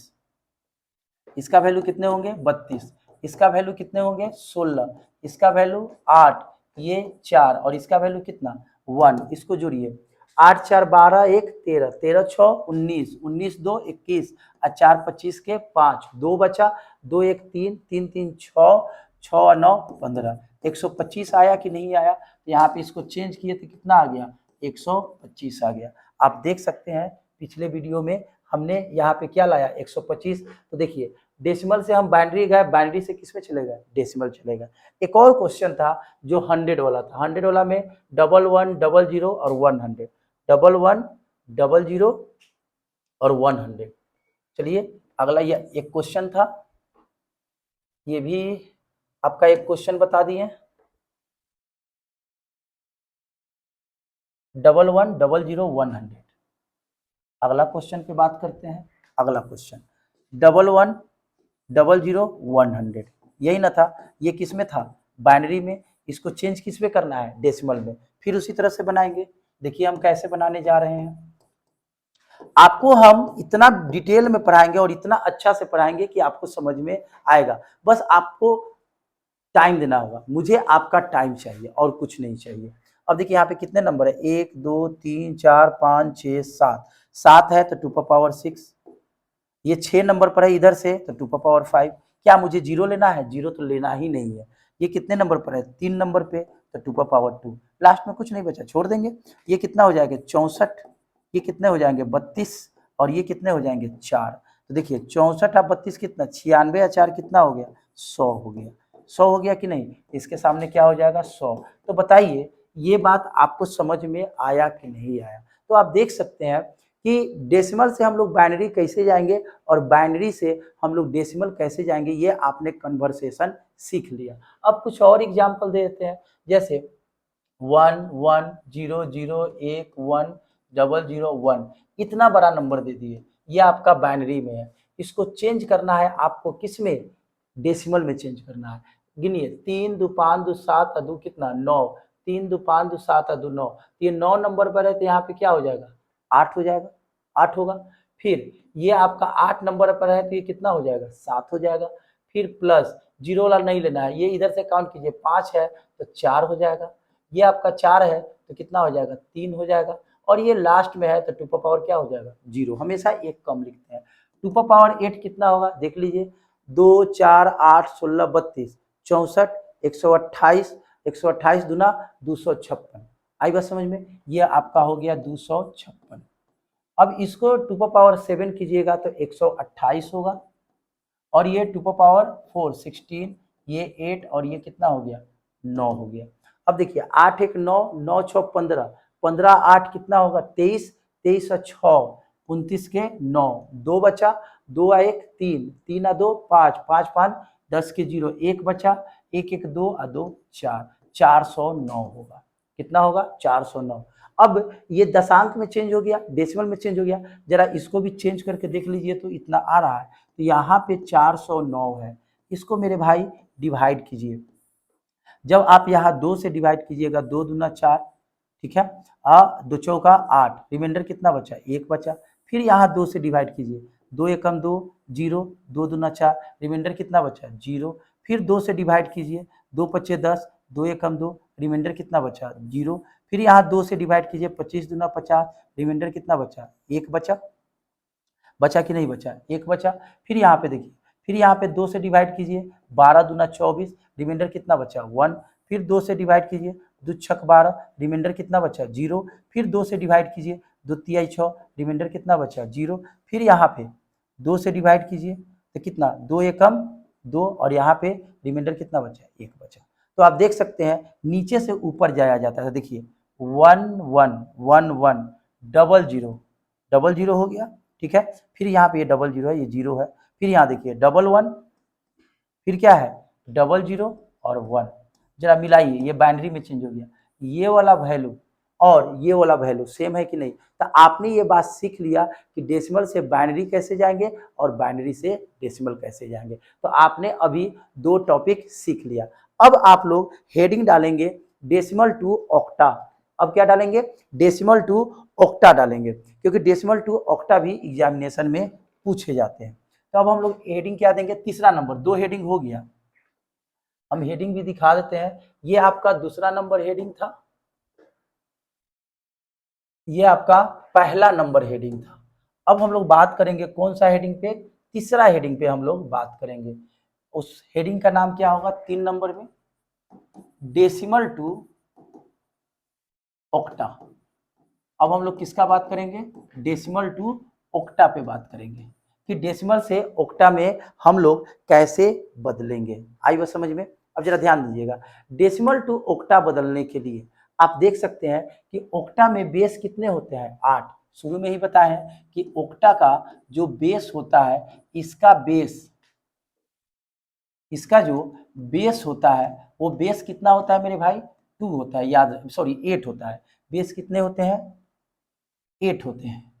इसका वैल्यू कितने होंगे, 32, इसका वैल्यू कितने होंगे, 16, इसका वैल्यू 8, ये 4, और इसका वैल्यू कितना, 1। इसको जोड़िए, 8 4 12 1 13, 13 6 19, 19 2 21, और 4 25 के 5, 2 बचा, 2 1 3, 3 3 6, 6 9 15, 125 आया कि नहीं आया? तो यहाँ पे इसको चेंज किए तो कितना आ गया, 125 आ गया। आप देख सकते हैं पिछले वीडियो में हमने यहाँ पे क्या लाया, 125। तो देखिए डेसिमल से हम बाइनरी गए, बाइनरी से किस में चले गए, डेसिमल चले गए। एक और क्वेश्चन था जो 100 वाला था, 100 वाला में 1 1 0 0 और 100, 1 1 0 0 और 100। चलिए अगला ये एक क्वेश्चन था, ये भी आपका एक क्वेश्चन बता दिए। 11 00 100। अगला क्वेश्चन पे बात करते हैं। अगला क्वेश्चन 11 00 100, यही ना था, ये किस में था, बाइनरी में। इसको चेंज किस में करना है, डेसिमल में। फिर उसी तरह से बनाएंगे। देखिए हम कैसे बनाने जा रहे हैं। आपको हम इतना डिटेल में पढ़ाएंगे और इतना अच्छा से पढ़ाएंगे कि आपको समझ में आएगा। बस आपको टाइम देना होगा, मुझे आपका टाइम चाहिए और कुछ नहीं चाहिए। अब देखिए यहाँ पे कितने नंबर है, 1 2 3 4 5 6 7, 7 है तो 2 पावर 6। ये 6 नंबर पर है इधर से तो 2 पावर 5। क्या मुझे जीरो लेना है, जीरो तो लेना ही नहीं है। ये कितने नंबर पर है, 3 नंबर पे तो 2 पावर 2। लास्ट में कुछ नहीं बचा, छोड़ देंगे। ये कितना हो जाएगा 64, ये कितने हो जाएंगे 32, और ये कितने हो जाएंगे 4। तो देखिए 64 और 32 कितना, 96 या 4 कितना हो गया, 100 हो गया। 100 हो गया कि नहीं, इसके सामने क्या हो जाएगा 100। तो बताइए ये बात आपको समझ में आया कि नहीं आया। तो आप देख सकते हैं कि डेसिमल से हम लोग बाइनरी कैसे जाएंगे और बाइनरी से हम लोग डेसिमल कैसे जाएंगे, ये आपने कन्वर्सेशन सीख लिया। अब कुछ और एग्जाम्पल दे देते हैं, जैसे 1 1 0 0 1 1 0 0 1, इतना बड़ा नंबर दे दिए, ये आपका बाइनरी में है। इसको चेंज करना है आपको किस में, डेसिमल में चेंज करना है। गिनिए 3 2 5 2 7 2 कितना 9, 3 2 5 2 7 2 9, ये 9 नंबर पर है तो यहाँ पे क्या हो जाएगा 8 हो जाएगा, 8 होगा। फिर ये आपका 8 नंबर पर है तो ये कितना हो जाएगा 7 हो जाएगा। फिर प्लस जीरो वाला नहीं लेना है, ये इधर से काउंट कीजिए, 5 है तो 4 हो जाएगा। ये आपका 4 है तो कितना हो जाएगा 3 हो जाएगा। और ये लास्ट में है तो 2 पावर क्या हो जाएगा 0, हमेशा एक कम लिखते हैं। 2 पावर 8 कितना होगा देख लीजिए, 2 4 8 16 32 64 128, 128 दूना 256। आई बात समझ में, ये आपका हो गया 256। अब इसको 2 पावर 7 कीजिएगा तो 128 होगा। और ये 2 पावर 4 16, ये 8 और ये कितना हो गया 9 हो गया। अब देखिए 8 1 9, 9 6 15, 15 8 कितना होगा 23, 23 और 6 29 के 9, 2 बचा, 2 आ 1 3, 3 आ 2 5, 5 5 10 के 0, 1 बचा, 1 1 2 आ 2 4, 409 होगा। कितना होगा 409। अब ये दशांक में चेंज हो गया, डेसिमल में चेंज हो गया। जरा इसको भी चेंज करके देख लीजिए तो इतना आ रहा है, तो यहाँ पे 409 है। इसको मेरे भाई डिवाइड कीजिए। जब आप यहाँ 2 से डिवाइड कीजिएगा, 2 दूना 4, ठीक है, 2 चौका 8, रिमाइंडर कितना बचा 1 बचा। फिर यहाँ 2 से डिवाइड कीजिए, 2 एकम 2 0, 2 दूना 4, रिमाइंडर कितना बचा 0। फिर 2 से डिवाइड कीजिए, 2 पच्चे 10, 2 एकम 2, रिमाइंडर कितना बचा 0। फिर यहाँ 2 से डिवाइड कीजिए, 25 दूना 50, रिमाइंडर कितना बचा 1 बचा। बचा कि नहीं बचा, 1 बचा। फिर यहाँ पे देखिए, फिर यहाँ पे 2 से डिवाइड कीजिए, 12 दूना 24, रिमाइंडर कितना बचा 1। फिर 2 से डिवाइड कीजिए, 2 छक 12, रिमाइंडर कितना बचा 0। फिर 2 से डिवाइड कीजिए, 2 तिहाई 6, रिमाइंडर कितना बचा 0। फिर यहाँ पे 2 से डिवाइड कीजिए तो कितना 2 एकम 2, और यहाँ पे रिमाइंडर कितना बचा 1 बचा। तो आप देख सकते हैं नीचे से ऊपर जाया जाता है। देखिए 1 1 1 1 डबल जीरो हो गया, ठीक है। फिर यहाँ पे ये डबल जीरो है, ये जीरो है। फिर यहाँ देखिए डबल 1, फिर क्या है डबल जीरो और 1। जरा मिलाइए, ये बाइनरी में चेंज हो गया। ये वाला वैल्यू और ये वाला वैल्यू सेम है कि नहीं। तो आपने ये बात सीख लिया कि डेसिमल से बाइनरी कैसे जाएंगे और बाइनरी से डेसिमल कैसे जाएंगे। तो आपने अभी 2 टॉपिक सीख लिया। अब आप लोग हेडिंग डालेंगे डेसिमल टू ऑक्टा। अब क्या डालेंगे, डेसिमल टू ऑक्टा डालेंगे, क्योंकि डेसिमल टू ऑक्टा भी एग्जामिनेशन में पूछे जाते हैं। तो अब हम लोग हेडिंग क्या देंगे, तीसरा नंबर, 2 हेडिंग हो गया। हम हेडिंग भी दिखा देते हैं। ये आपका दूसरा नंबर हेडिंग था, ये आपका पहला नंबर हेडिंग था। अब हम लोग बात करेंगे कौन सा हेडिंग पे, तीसरा हेडिंग पे हम लोग बात करेंगे। उस हेडिंग का नाम क्या होगा 3 नंबर में, डेसिमल टू ऑक्टा। अब हम लोग किसका बात करेंगे, डेसिमल टू ऑक्टा पे बात करेंगे कि डेसिमल से ऑक्टा में हम लोग कैसे बदलेंगे। आई बात समझ में। अब जरा ध्यान दीजिएगा, डेसिमल टू ऑक्टा बदलने के लिए आप देख सकते हैं कि ऑक्टा में बेस कितने होते हैं 8। शुरू में ही बताया है कि ऑक्टा का जो बेस होता है, इसका जो बेस होता है वो बेस कितना होता है मेरे भाई 2 होता है, याद सॉरी 8 होता है। बेस कितने होते हैं, 8 होते हैं।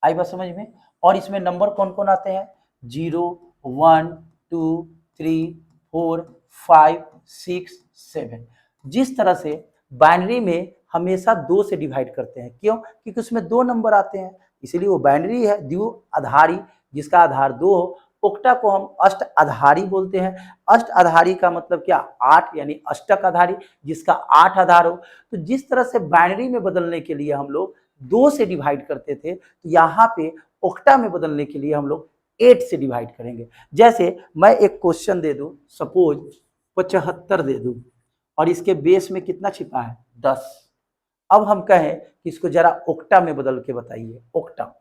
आई बात समझ में। और इसमें नंबर कौन कौन आते हैं, 0 1 2 3 4 5 6 7। जिस तरह से बाइनरी में हमेशा 2 से डिवाइड करते हैं, क्यों, क्योंकि उसमें 2 नंबर आते हैं, इसीलिए वो बाइनरी है, द्विआधारी, जिसका आधार 2 हो। ओक्टा को हम अष्ट आधारी बोलते हैं। अष्ट आधारी का मतलब क्या, 8, यानी अष्टक आधारी, जिसका 8 आधार हो। तो जिस तरह से बाइनरी में बदलने के लिए हम लोग 2 से डिवाइड करते थे, तो यहाँ पे ओक्टा में बदलने के लिए हम लोग 8 से डिवाइड करेंगे। जैसे मैं एक क्वेश्चन दे दूं, सपोज 75 दे दूं, और इसके बेस में कितना छिपा है, 10। अब हम कहें कि इसको जरा ओक्टा में बदल के बताइए, ओक्टा।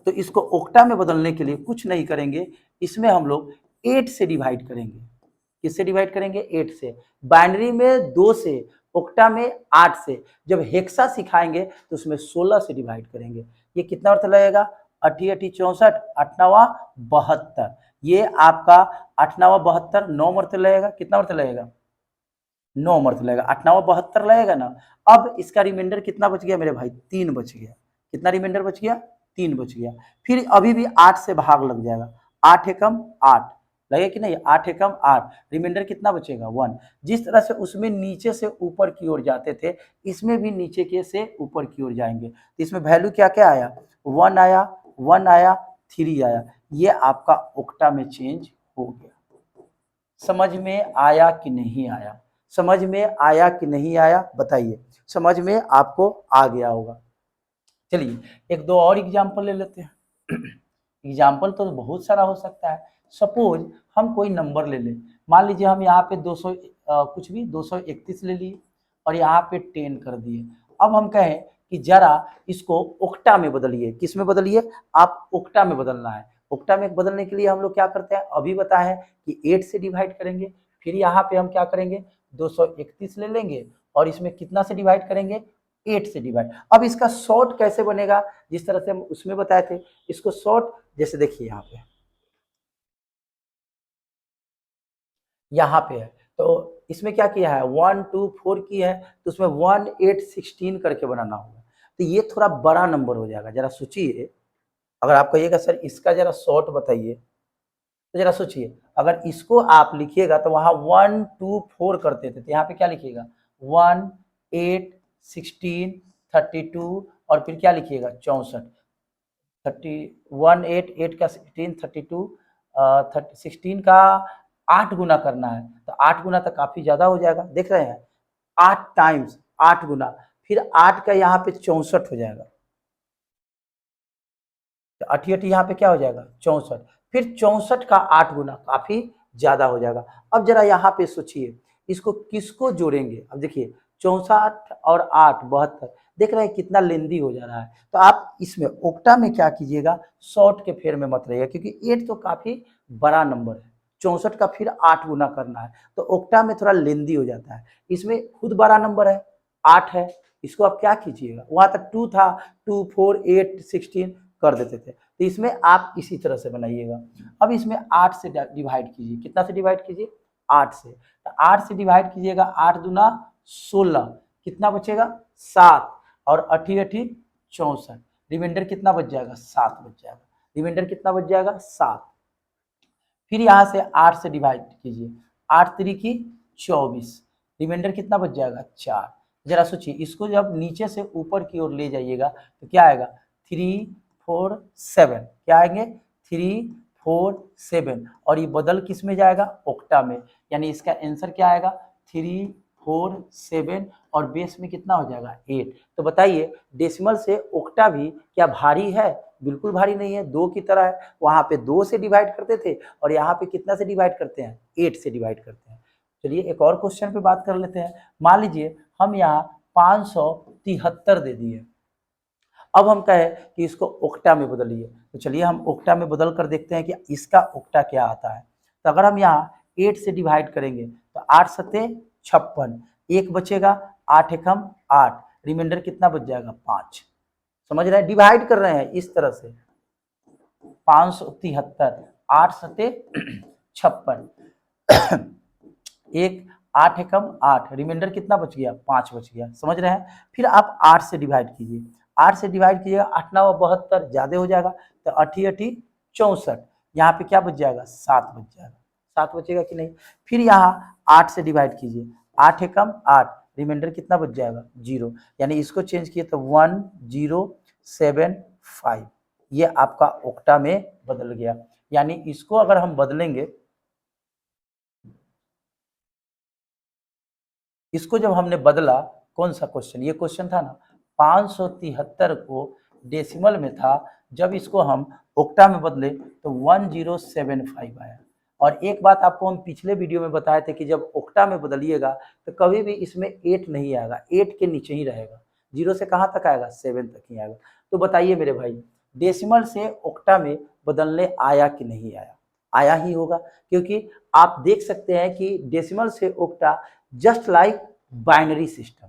तो इसको ओक्टा में बदलने के लिए कुछ नहीं करेंगे, इसमें हम लोग 8 से डिवाइड करेंगे। किससे डिवाइड करेंगे, 8 से। बाइनरी में 2 से, ओक्टा में 8 से। जब हेक्सा सिखाएंगे तो उसमें 16 से डिवाइड करेंगे। ये कितना अर्थ लगेगा, 8 8 64, 8 9 72। ये आपका 8 9 72, 9 अर्थ लगेगा, कितना अर्थ लगेगा, 9 अर्थ लगेगा, 8 9 72 लगेगा ना। अब इसका रिमाइंडर कितना बच गया मेरे भाई, 3 बच गया। कितना रिमाइंडर बच गया, 3 बच गया। फिर अभी भी 8 से भाग लग जाएगा, 8 एकम 8 लगे कि नहीं, 8 एकम 8, रिमाइंडर कितना बचेगा, 1। जिस तरह से उसमें नीचे से ऊपर की ओर जाते थे, इसमें भी नीचे के से ऊपर की ओर जाएंगे। तो इसमें वैल्यू क्या क्या आया, 1 आया, 1 आया, 3 आया। ये आपका ओक्टा में चेंज हो गया। समझ में आया कि नहीं आया, समझ में आया कि नहीं आया, बताइए। समझ में आपको आ गया होगा। चलिए एक दो और एग्जाम्पल ले लेते हैं। एग्जाम्पल तो बहुत सारा हो सकता है। सपोज हम कोई नंबर ले लें, मान लीजिए हम यहाँ पे 200 कुछ भी 231 ले लिए, और यहाँ पे 10 कर दिए। अब हम कहें कि जरा इसको ओक्टा में बदलिए। किस में बदलिए, आप ओक्टा में बदलना है। ओक्टा में बदलने के लिए हम लोग क्या करते हैं, अभी बताए हैं कि 8 से डिवाइड करेंगे। फिर यहाँ पे हम क्या करेंगे, 231 ले लेंगे, और इसमें कितना से डिवाइड करेंगे, 8 से डिवाइड। अब इसका शॉर्ट कैसे बनेगा, जिस तरह से हम उसमें बताए थे, इसको शॉर्ट जैसे देखिए यहाँ पे है, तो इसमें क्या किया है, 1 2 4 की है, तो उसमें 1 8 16 करके बनाना होगा। तो ये थोड़ा बड़ा नंबर हो जाएगा। जरा सोचिए, अगर आप कहिएगा सर इसका जरा शॉर्ट बताइए, तो जरा सोचिए, अगर इसको आप लिखिएगा तो वहां 1 2 4 करते थे, तो यहाँ पे क्या लिखिएगा, 1 8 16 32, और फिर क्या लिखिएगा, 64। 31 8 8 का 16 32, 16 का 8 गुना करना है, तो 8 गुना तो काफी ज्यादा हो जाएगा, देख रहे हैं, 8 टाइम्स 8 गुना, फिर 8 का यहाँ पे 64 हो जाएगा, तो 88 यहाँ पे क्या हो जाएगा, 64। फिर 64 का 8 गुना, काफी ज्यादा हो जाएगा। अब जरा यहाँ पे सोचिए, इसको किसको जोड़ेंगे। अब देखिए 64 और 8 72, देख रहे हैं कितना लेंदी हो जा रहा है। तो आप इसमें ओक्टा में क्या कीजिएगा, शॉर्ट के फेर में मत रहिएगा, क्योंकि 8 तो काफी बड़ा नंबर है, 64 का फिर 8 गुना करना है, तो ओक्टा में थोड़ा लेंदी हो जाता है। इसमें खुद बड़ा नंबर है, 8 है, इसको आप क्या कीजिएगा, वहां तक 2 था, 2 4 8 16 कर देते थे, तो इसमें आप इसी तरह से बनाइएगा। अब इसमें 8 से डिवाइड कीजिए, कितना से डिवाइड कीजिए, 8 से। तो 8 से डिवाइड कीजिएगा, 8 दूना 16, कितना बचेगा, 7, और 8 8 64, रिमाइंडर कितना बच जाएगा, 7 बच जाएगा। रिमाइंडर कितना बच जाएगा, 7। फिर यहाँ से 8 से डिवाइड कीजिए, 8 3 की 24, रिमाइंडर कितना बच जाएगा, 4। जरा सोचिए, इसको जब नीचे से ऊपर की ओर ले जाइएगा तो क्या आएगा, 3 4 7, क्या आएंगे, 3 4 7, और ये बदल किस में जाएगा, ओक्टा में, यानी इसका आंसर क्या आएगा, 3 4 7, और बेस में कितना हो जाएगा, 8। तो बताइए डेसिमल से ओक्टा भी क्या भारी है, बिल्कुल भारी नहीं है, 2 की तरह है। वहां पे 2 से डिवाइड करते थे, और यहाँ पे कितना से डिवाइड करते हैं, 8 से डिवाइड करते हैं। चलिए एक और क्वेश्चन पे बात कर लेते हैं। मान लीजिए हम यहाँ 573 दे दिए। अब हम कहें कि इसको ओक्टा में बदलिए, तो चलिए हम ओक्टा में बदल कर देखते हैं कि इसका ओक्टा क्या आता है। तो अगर हम यहाँ 8 से डिवाइड करेंगे तो 8 सत्ते 56, एक बचेगा, 8 एकम 8, रिमाइंडर कितना बच जाएगा, 5। समझ रहे हैं, डिवाइड कर रहे हैं इस तरह से, 573, 8 सत्ते 56, एक 8 एकम 8, रिमाइंडर कितना बच गया 5 बच गया, समझ रहे हैं। फिर आप 8 से डिवाइड कीजिए, 8 से डिवाइड कीजिएगा, 8 9 72 ज्यादा हो जाएगा, तो 8 8 64, यहाँ पे क्या बच जाएगा 7 बच जाएगा, 7 बचेगा कि नहीं। फिर यहाँ 8 से डिवाइड कीजिए, 8 एकम 8, रिमाइंडर कितना बच जाएगा 0, यानी इसको चेंज किए तो 1075, ये आपका ओक्टा में बदल गया। यानी इसको अगर हम बदलेंगे, इसको जब हमने बदला, कौन सा क्वेश्चन, ये क्वेश्चन था ना, 573 को डेसिमल में था, जब इसको हम ओक्टा में बदले तो 1075 आया। और एक बात आपको हम पिछले वीडियो में बताए थे कि जब ओक्टा में बदलिएगा तो कभी भी इसमें 8 नहीं आएगा, 8 के नीचे ही रहेगा, 0 से कहाँ तक आएगा 7 तक ही आएगा। तो बताइए मेरे भाई, डेसिमल से ओक्टा में बदलने आया कि नहीं आया, आया ही होगा, क्योंकि आप देख सकते हैं कि डेसिमल से octa just like binary system,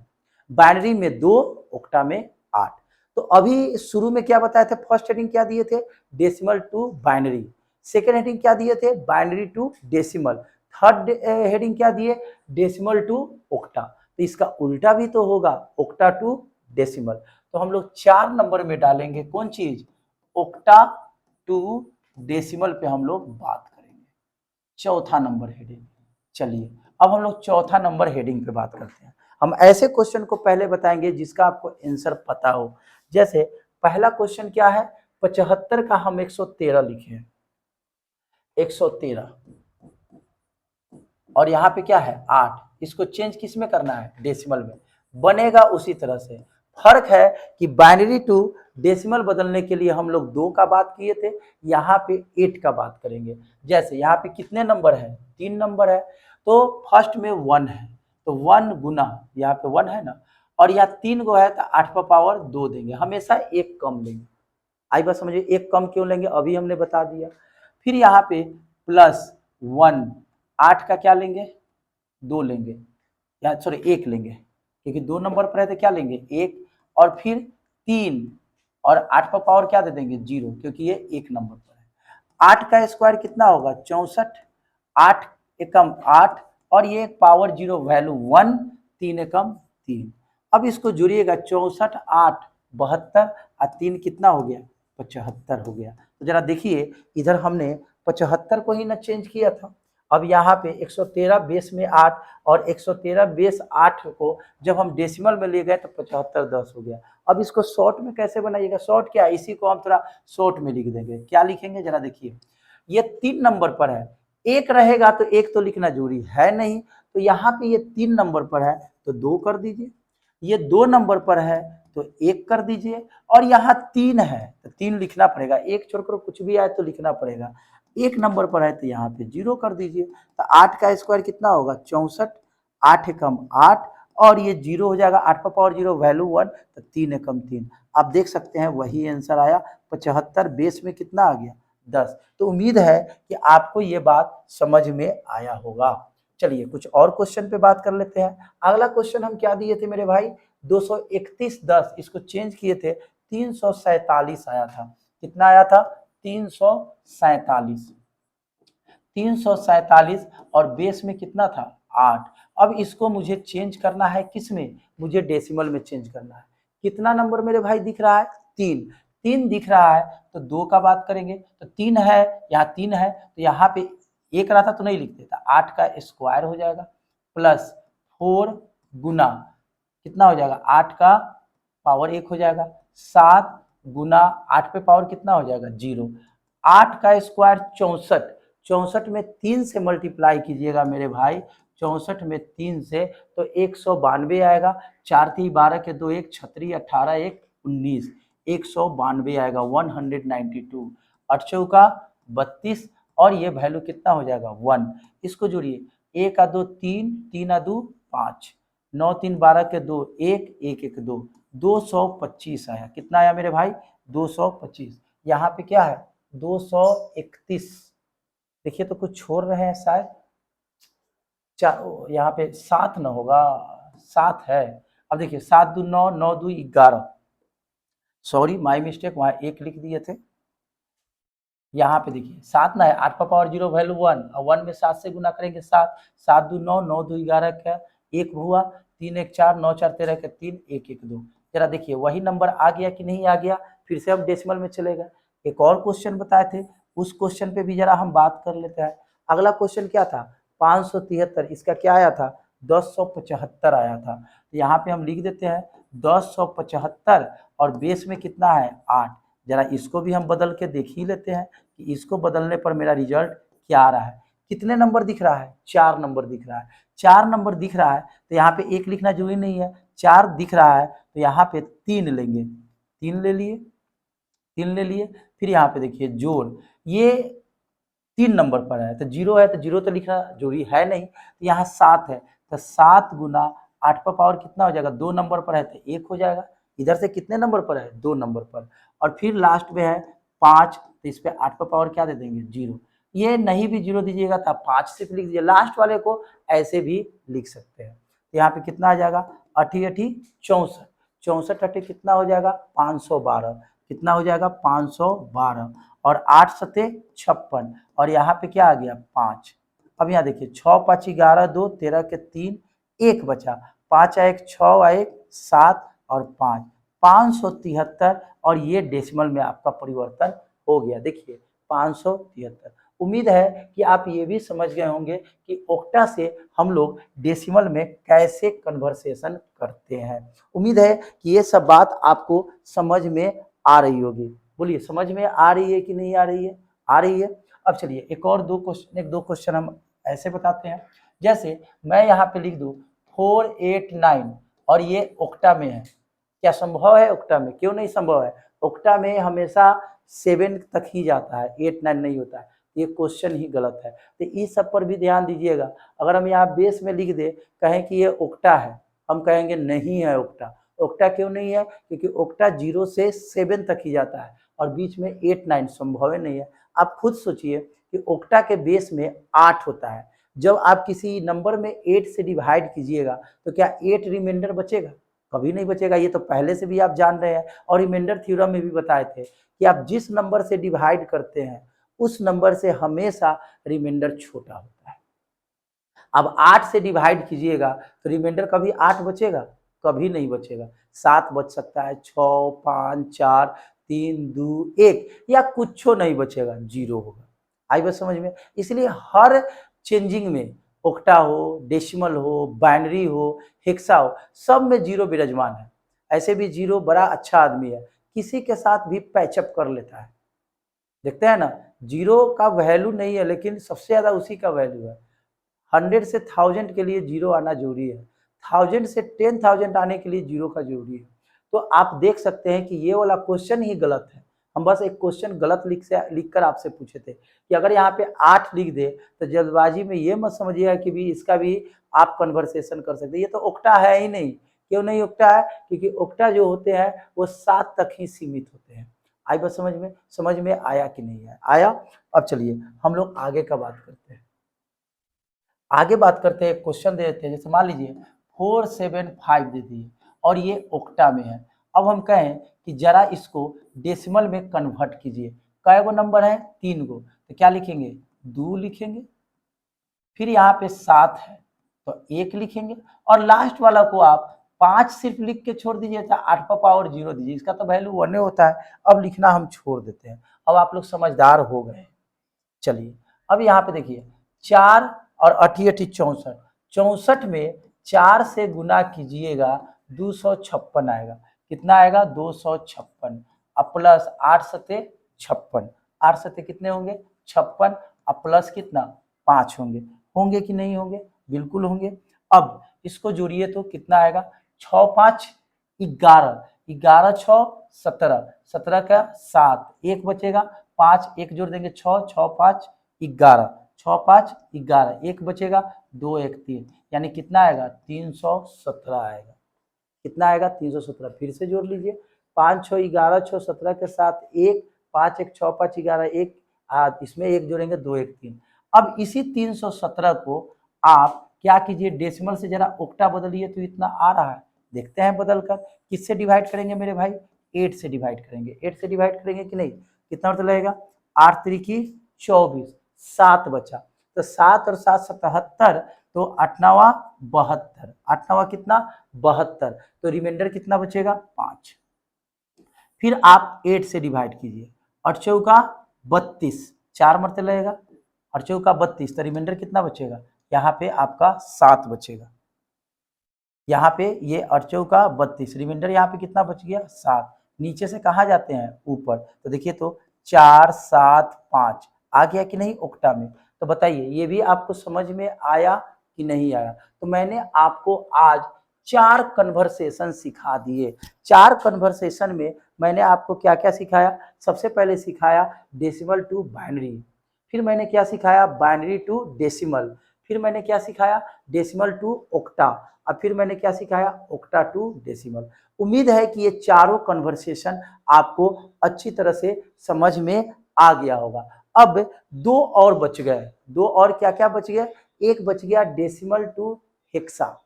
binary में 2, ओक्टा में 8। तो अभी शुरू में क्या बताए थे, फर्स्ट हेडिंग क्या दिए थे, decimal to binary, second heading क्या दिए थे, binary to decimal, third heading क्या दिए, डेसिमल टू ओक्टा। तो इसका उल्टा भी तो होगा, ओक्टा टू डेसिमल। तो हम लोग 4 नंबर में डालेंगे कौन चीज, ओक्टा टू डेसिमल पे हम लोग बात करेंगे, चौथा नंबर हेडिंग। चलिए अब हम लोग चौथा नंबर हेडिंग पे बात करते हैं। हम ऐसे क्वेश्चन को पहले बताएंगे जिसका आपको आंसर पता हो। जैसे पहला क्वेश्चन क्या है, 75 का हम 113 लिखे हैं, 113, और यहाँ पे क्या है 8, इसको चेंज किस में करना है, डेसिमल में, बनेगा उसी तरह से। फर्क है कि बाइनरी टू डेसिमल बदलने के लिए हम लोग 2 का बात किए थे, यहाँ पे 8 का बात करेंगे। जैसे यहाँ पे कितने नंबर है, 3 नंबर है, तो फर्स्ट में 1 है, तो 1 गुना, यहाँ पे 1 है ना, और यहाँ 3 गो है तो 8 का पावर 2 देंगे, हमेशा एक कम लेंगे। आई बात समझिए, एक कम क्यों लेंगे अभी हमने बता दिया। फिर यहाँ पे प्लस 1, 8 का क्या लेंगे 2 लेंगे, या सॉरी 1 लेंगे, क्योंकि 2 नंबर पर है तो क्या लेंगे 1, और फिर 3, और 8 का पावर क्या दे देंगे 0, क्योंकि ये 1 नंबर पर है। 8 का स्क्वायर कितना होगा 64, 8 एकम 8, और ये पावर 0 वैल्यू 1, 3 एकम 3। अब इसको जुड़िएगा, 64 8 72, और 3 कितना हो गया 75 हो गया। तो जरा देखिए, इधर हमने 75 को ही ना चेंज किया था, अब यहाँ पे 113 बेस में 8, और 113 बेस 8 को जब हम डेसिमल में ले गए तो 75 10 हो गया। अब इसको शॉर्ट में कैसे बनाइएगा, शॉर्ट क्या, इसी को हम थोड़ा शॉर्ट में लिख देंगे, क्या लिखेंगे जरा देखिए, ये 3 नंबर पर है, एक रहेगा तो एक तो लिखना जरूरी है नहीं, तो यहाँ पे ये 3 नंबर पर है तो 2 कर दीजिए, ये 2 नंबर पर है तो 1 कर दीजिए, और यहाँ 3 है तो 3 लिखना पड़ेगा, एक छोड़कर कुछ भी आए तो लिखना पड़ेगा, 1 नंबर पर है तो यहाँ पे 0 कर दीजिए। तो 8 का स्क्वायर कितना होगा 64, 8 एकम 8, और ये 0 हो जाएगा, 8 का पावर 0 वैल्यू 1, तो 3 एकम 3। आप देख सकते हैं वही आंसर आया, 75 बेस में कितना आ गया 10। तो उम्मीद है कि आपको ये बात समझ में आया होगा। चलिए कुछ और क्वेश्चन पे बात कर लेते हैं। अगला क्वेश्चन हम क्या दिए थे मेरे भाई, 231 10, इसको चेंज किए थे 347 आया था, कितना आया था 347, 347, और बेस में कितना था 8। अब इसको मुझे चेंज करना है किस में, मुझे डेसिमल में चेंज करना है। कितना नंबर मेरे भाई दिख रहा है 3, 3 दिख रहा है तो 2 का बात करेंगे, तो 3 है, यहाँ 3 है तो यहाँ पे 1 रहा था तो नहीं लिख देता, 8 का स्क्वायर हो जाएगा, प्लस 4 गुना कितना हो जाएगा 8 का पावर 1 हो जाएगा, 7 गुना 8 पे पावर कितना हो जाएगा 0, 8 का स्क्वायर 64, 64 में 3 से मल्टीप्लाई कीजिएगा मेरे भाई, 64 में 3 से तो 192 आएगा, 4 3 12 के 2 1 छत्री 18 1 19, 192 आएगा 192, 8 चौका 32, और ये वैल्यू कितना हो जाएगा 1। इसको जोड़िए, 1 आ 2 3, 3 आ 2 5, 9 3 12 के 2 1 1 1 2, 225 आया, कितना आया मेरे भाई 225। यहाँ पे क्या है 231, देखिए तो कुछ छोड़ रहे हैं शायद, यहाँ पे 7 न होगा, 7 है। अब देखिए 7 2 9, 9 2 11, सॉरी माय मिस्टेक, वहाँ 1 लिख दिए थे, यहाँ पे देखिए 7 ना है, 8 का पावर 0 वैल्यू 1 और 1 में 7 से गुना करेंगे 7, 7 2 9, 9 2 11 का 1 हुआ, 3 1 4, 9 4 13 का 3, 1 1 2। जरा देखिए वही नंबर आ गया कि नहीं आ गया, फिर से हम डेसिमल में चलेगा। एक और क्वेश्चन बताए थे, उस क्वेश्चन पे भी जरा हम बात कर लेते हैं। अगला क्वेश्चन क्या था, 573, इसका क्या आया था, 1075 आया था। तो यहाँ पे हम लिख देते हैं 1075 और बेस में कितना है 8। जरा इसको भी हम बदल के देख ही लेते हैं कि इसको बदलने पर मेरा रिजल्ट क्या आ रहा है। कितने नंबर दिख रहा है, 4 नंबर दिख रहा है। 4 नंबर दिख रहा है तो यहाँ पे 1 लिखना जरूरी नहीं है, 4 दिख रहा है तो यहाँ पे 3 लेंगे, 3 ले लिए, 3 ले लिए। फिर यहाँ पे देखिए जोड़, ये 3 नंबर पर है तो 0 है तो 0 तो लिखना जरूरी है नहीं, तो यहाँ 7 है तो 7 गुना 8 का पावर कितना हो जाएगा, 2 नंबर पर है तो 1 हो जाएगा। इधर से कितने नंबर पर है, 2 नंबर पर। और फिर लास्ट में है 5, तो इस पे 8 का पावर क्या दे देंगे, 0। ये नहीं भी 0 दीजिएगा तो आप 5 सिर्फ लिख दीजिए, लास्ट वाले को ऐसे भी लिख सकते हैं। तो यहाँ पे कितना आ जाएगा, 8 8 64, 64 8 कितना हो जाएगा 512, कितना हो जाएगा 512, और 8 सते 56, और यहाँ पे क्या आ गया 5। अब यहाँ देखिए 6 5 11 2 13 के 3, 1 बचा, 5 1 6 1 7 और 5, 573, और ये डेसिमल में आपका परिवर्तन हो गया। देखिए 573। उम्मीद है कि आप ये भी समझ गए होंगे कि ओक्टा से हम लोग डेसिमल में कैसे कन्वर्सेशन करते हैं। उम्मीद है कि ये सब बात आपको समझ में आ रही होगी। बोलिए समझ में आ रही है कि नहीं आ रही है, आ रही है। अब चलिए एक और दो क्वेश्चन हम ऐसे बताते हैं। जैसे मैं यहाँ पे लिख दूँ 489 और ये ओक्टा में है, क्या संभव है ओक्टा में, क्यों नहीं संभव है, ओक्टा में हमेशा 7 तक ही जाता है, 8 9 नहीं होता है। ये क्वेश्चन ही गलत है, तो इस सब पर भी ध्यान दीजिएगा। अगर हम यहाँ बेस में लिख दे, कहें कि ये ओक्टा है, हम कहेंगे नहीं है ओक्टा। ओक्टा क्यों नहीं है, क्योंकि ओक्टा 0 से 7 तक ही जाता है और बीच में 8 9 संभव नहीं है। आप खुद सोचिए कि ओक्टा के बेस में 8 होता है, जब आप किसी नंबर में 8 से डिवाइड कीजिएगा तो क्या 8 रिमाइंडर बचेगा, कभी नहीं बचेगा। ये तो पहले से भी आप जान रहे हैं, और रिमाइंडर थ्योरम में भी बताए थे कि आप जिस नंबर से डिवाइड करते हैं उस नंबर से हमेशा रिमाइंडर छोटा होता है। अब 8 से डिवाइड कीजिएगा तो रिमाइंडर कभी 8 बचेगा, कभी नहीं बचेगा। 7 बच सकता है, 6 5 4 3 2 1, या कुछ नहीं बचेगा, 0 होगा। आई बात समझ में। इसलिए हर चेंजिंग में, ओक्टा हो, डेसिमल हो, बाइनरी हो, हेक्सा हो, सब में 0 विराजमान है। ऐसे भी 0 बड़ा अच्छा आदमी है, किसी के साथ भी पैचअप कर लेता है। देखते हैं ना, 0 का वैल्यू नहीं है लेकिन सबसे ज्यादा उसी का वैल्यू है। 100 से 1000 के लिए 0 आना जरूरी है, 1000 से 10,000 आने के लिए 0 का जरूरी है। तो आप देख सकते हैं कि ये वाला क्वेश्चन ही गलत है। हम बस एक क्वेश्चन गलत लिख कर आपसे पूछे थे कि अगर यहाँ पे 8 लिख दे तो जल्दबाजी में ये मत समझिएगा कि भी इसका भी आप कन्वर्सेशन कर सकते हैं। ये तो ओक्टा है ही नहीं। क्यों नहीं ओक्टा है, क्योंकि ओक्टा जो होते हैं वो 7 तक ही सीमित होते हैं। आई बात समझ में आया कि नहीं आया, आया। अब चलिए हम लोग आगे का बात करते हैं। आगे बात करते हैं, क्वेश्चन दे देते हैं। जैसे मान लीजिए 475 दे दिए और ये ओक्टा में है। अब हम कहें कि जरा इसको डेसिमल में कन्वर्ट कीजिए। कै गो नंबर है, 3 गो, तो क्या लिखेंगे 2 लिखेंगे, फिर यहाँ पे 7 है तो 1 लिखेंगे, और लास्ट वाला को आप 5 सिर्फ लिख के छोड़ दीजिए, तो 8 का पावर 0 दीजिए, इसका तो वैल्यू 1 होता है। अब लिखना हम छोड़ देते हैं। अब आप लोग समझदार हो गए। चलिए अब यहाँ पे देखिए 4 और 8 8 64, 64 में 4 से गुना कीजिएगा 256 आएगा। कितना आएगा 256, अब प्लस 8 सते 56, 8 सते कितने होंगे 56, अब प्लस कितना 5 होंगे। होंगे कि नहीं होंगे, बिल्कुल होंगे। अब इसको जोड़िए तो कितना आएगा 6 5 11, 11 6 17, 17 का 7, 1 बचेगा, 5 1 जोड़ देंगे 6, 6 5 11, 6 5 11, 1 बचेगा, 2 1 3, यानी कितना आएगा 317 आएगा। कितना आएगा 317, फिर से जोड़ लीजिए, 5 6 11 6 17 के साथ 1, 5 1 6 5 11 1, इसमें 1 जोड़ेंगे 2 1 3। अब इसी 317 को आप क्या कीजिए, डेसिमल से जरा ओक्टा बदलिए तो इतना आ रहा है। देखते हैं बदलकर, किससे डिवाइड करेंगे मेरे भाई, 8 से डिवाइड करेंगे। 8 से डिवाइड करेंगे कि नहीं, कितना मतलब लगेगा 8 त्रिकी 24, 7 बचा, तो 7 और 7 77, तो 8वां 72, 8वां कितना 72, तो रिमाइंडर कितना बचेगा 5। फिर आप 8 से डिवाइड कीजिए, 8 चौका 32, 4 मरते लगेगा, 8 चौका 32, तो रिमाइंडर कितना बचेगा, यहाँ पे आपका 7 बचेगा। यहाँ पे ये 8 चौका 32, रिमाइंडर यहाँ पे कितना बच गया 7। नीचे से कहाँ जाते हैं ऊपर, तो देखिए तो 4 7 5 आ गया कि नहीं ओक्टा में। तो बताइए ये भी आपको समझ में आया कि नहीं आया। तो मैंने आपको आज 4 कन्वर्सेशन सिखा दिए। 4 कन्वर्सेशन में मैंने आपको क्या क्या सिखाया, सबसे पहले सिखाया डेसिमल टू बाइनरी, फिर मैंने क्या सिखाया बाइनरी टू डेसिमल, फिर मैंने क्या सिखाया डेसिमल टू ओक्टा, और फिर मैंने क्या सिखाया ओक्टा टू डेसिमल। उम्मीद है कि ये चारों कन्वर्सेशन आपको अच्छी तरह से समझ में आ गया होगा। अब 2 और बच गए, 2 और क्या क्या बच गए, एक बच गया डेसिमल टू हेक्सा,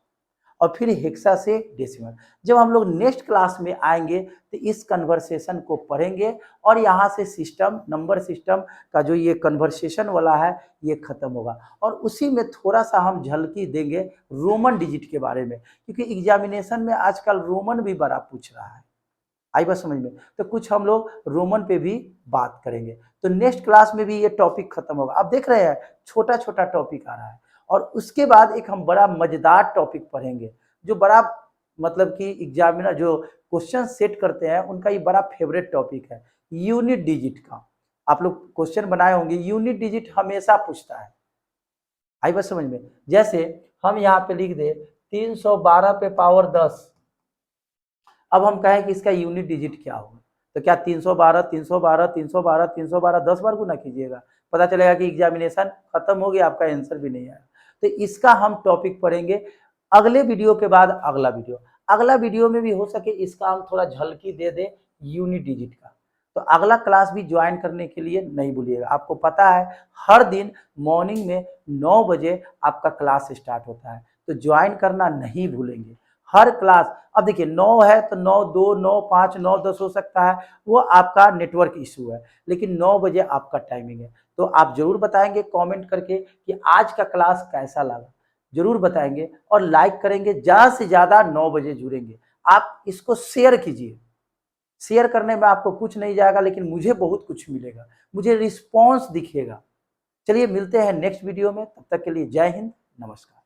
और फिर हेक्सा से डेसिमल। जब हम लोग नेक्स्ट क्लास में आएंगे तो इस कन्वर्सेशन को पढ़ेंगे और यहाँ से सिस्टम नंबर सिस्टम का जो ये कन्वर्सेशन वाला है ये खत्म होगा, और उसी में थोड़ा सा हम झलकी देंगे रोमन डिजिट के बारे में, क्योंकि एग्जामिनेशन में आजकल रोमन भी बड़ा पूछ रहा है। आई बात समझ में, तो कुछ हम लोग रोमन पे भी बात करेंगे। तो नेक्स्ट क्लास में भी ये टॉपिक खत्म होगा। आप देख रहे हैं छोटा छोटा टॉपिक आ रहा है, और उसके बाद एक हम बड़ा मजेदार टॉपिक पढ़ेंगे जो बड़ा मतलब कि एग्जामिनर जो क्वेश्चन सेट करते हैं उनका ये बड़ा फेवरेट टॉपिक है, यूनिट डिजिट का। आप लोग क्वेश्चन बनाए होंगे, यूनिट डिजिट हमेशा पूछता है। आई बात समझ में, जैसे हम यहाँ पे लिख दे 312 पे पावर 10, अब हम कहें कि इसका यूनिट डिजिट क्या होगा, तो क्या 312 312 312 312 10 बार गुना कीजिएगा, पता चलेगा कि एग्जामिनेशन खत्म हो गया, आपका आंसर भी नहीं आया। तो इसका हम टॉपिक पढ़ेंगे अगले वीडियो के बाद अगला वीडियो। अगला वीडियो में भी हो सके इसका हम थोड़ा झलकी दे दें यूनिट डिजिट का। तो अगला क्लास भी ज्वाइन करने के लिए नहीं भूलिएगा। आपको पता है हर दिन मॉर्निंग में 9 बजे आपका क्लास स्टार्ट होता है, तो ज्वाइन करना नहीं भूलेंगे हर क्लास। अब देखिए 9 है तो 9 2 9 5 9 10 हो सकता है, वो आपका नेटवर्क इशू है, लेकिन 9 बजे आपका टाइमिंग है। तो आप जरूर बताएंगे कमेंट करके कि आज का क्लास कैसा लगा, जरूर बताएंगे, और लाइक करेंगे, ज़्यादा से ज़्यादा 9 बजे जुड़ेंगे। आप इसको शेयर कीजिए, शेयर करने में आपको कुछ नहीं जाएगा, लेकिन मुझे बहुत कुछ मिलेगा, मुझे रिस्पॉन्स दिखेगा। चलिए मिलते हैं नेक्स्ट वीडियो में, तब तक के लिए जय हिंद, नमस्कार।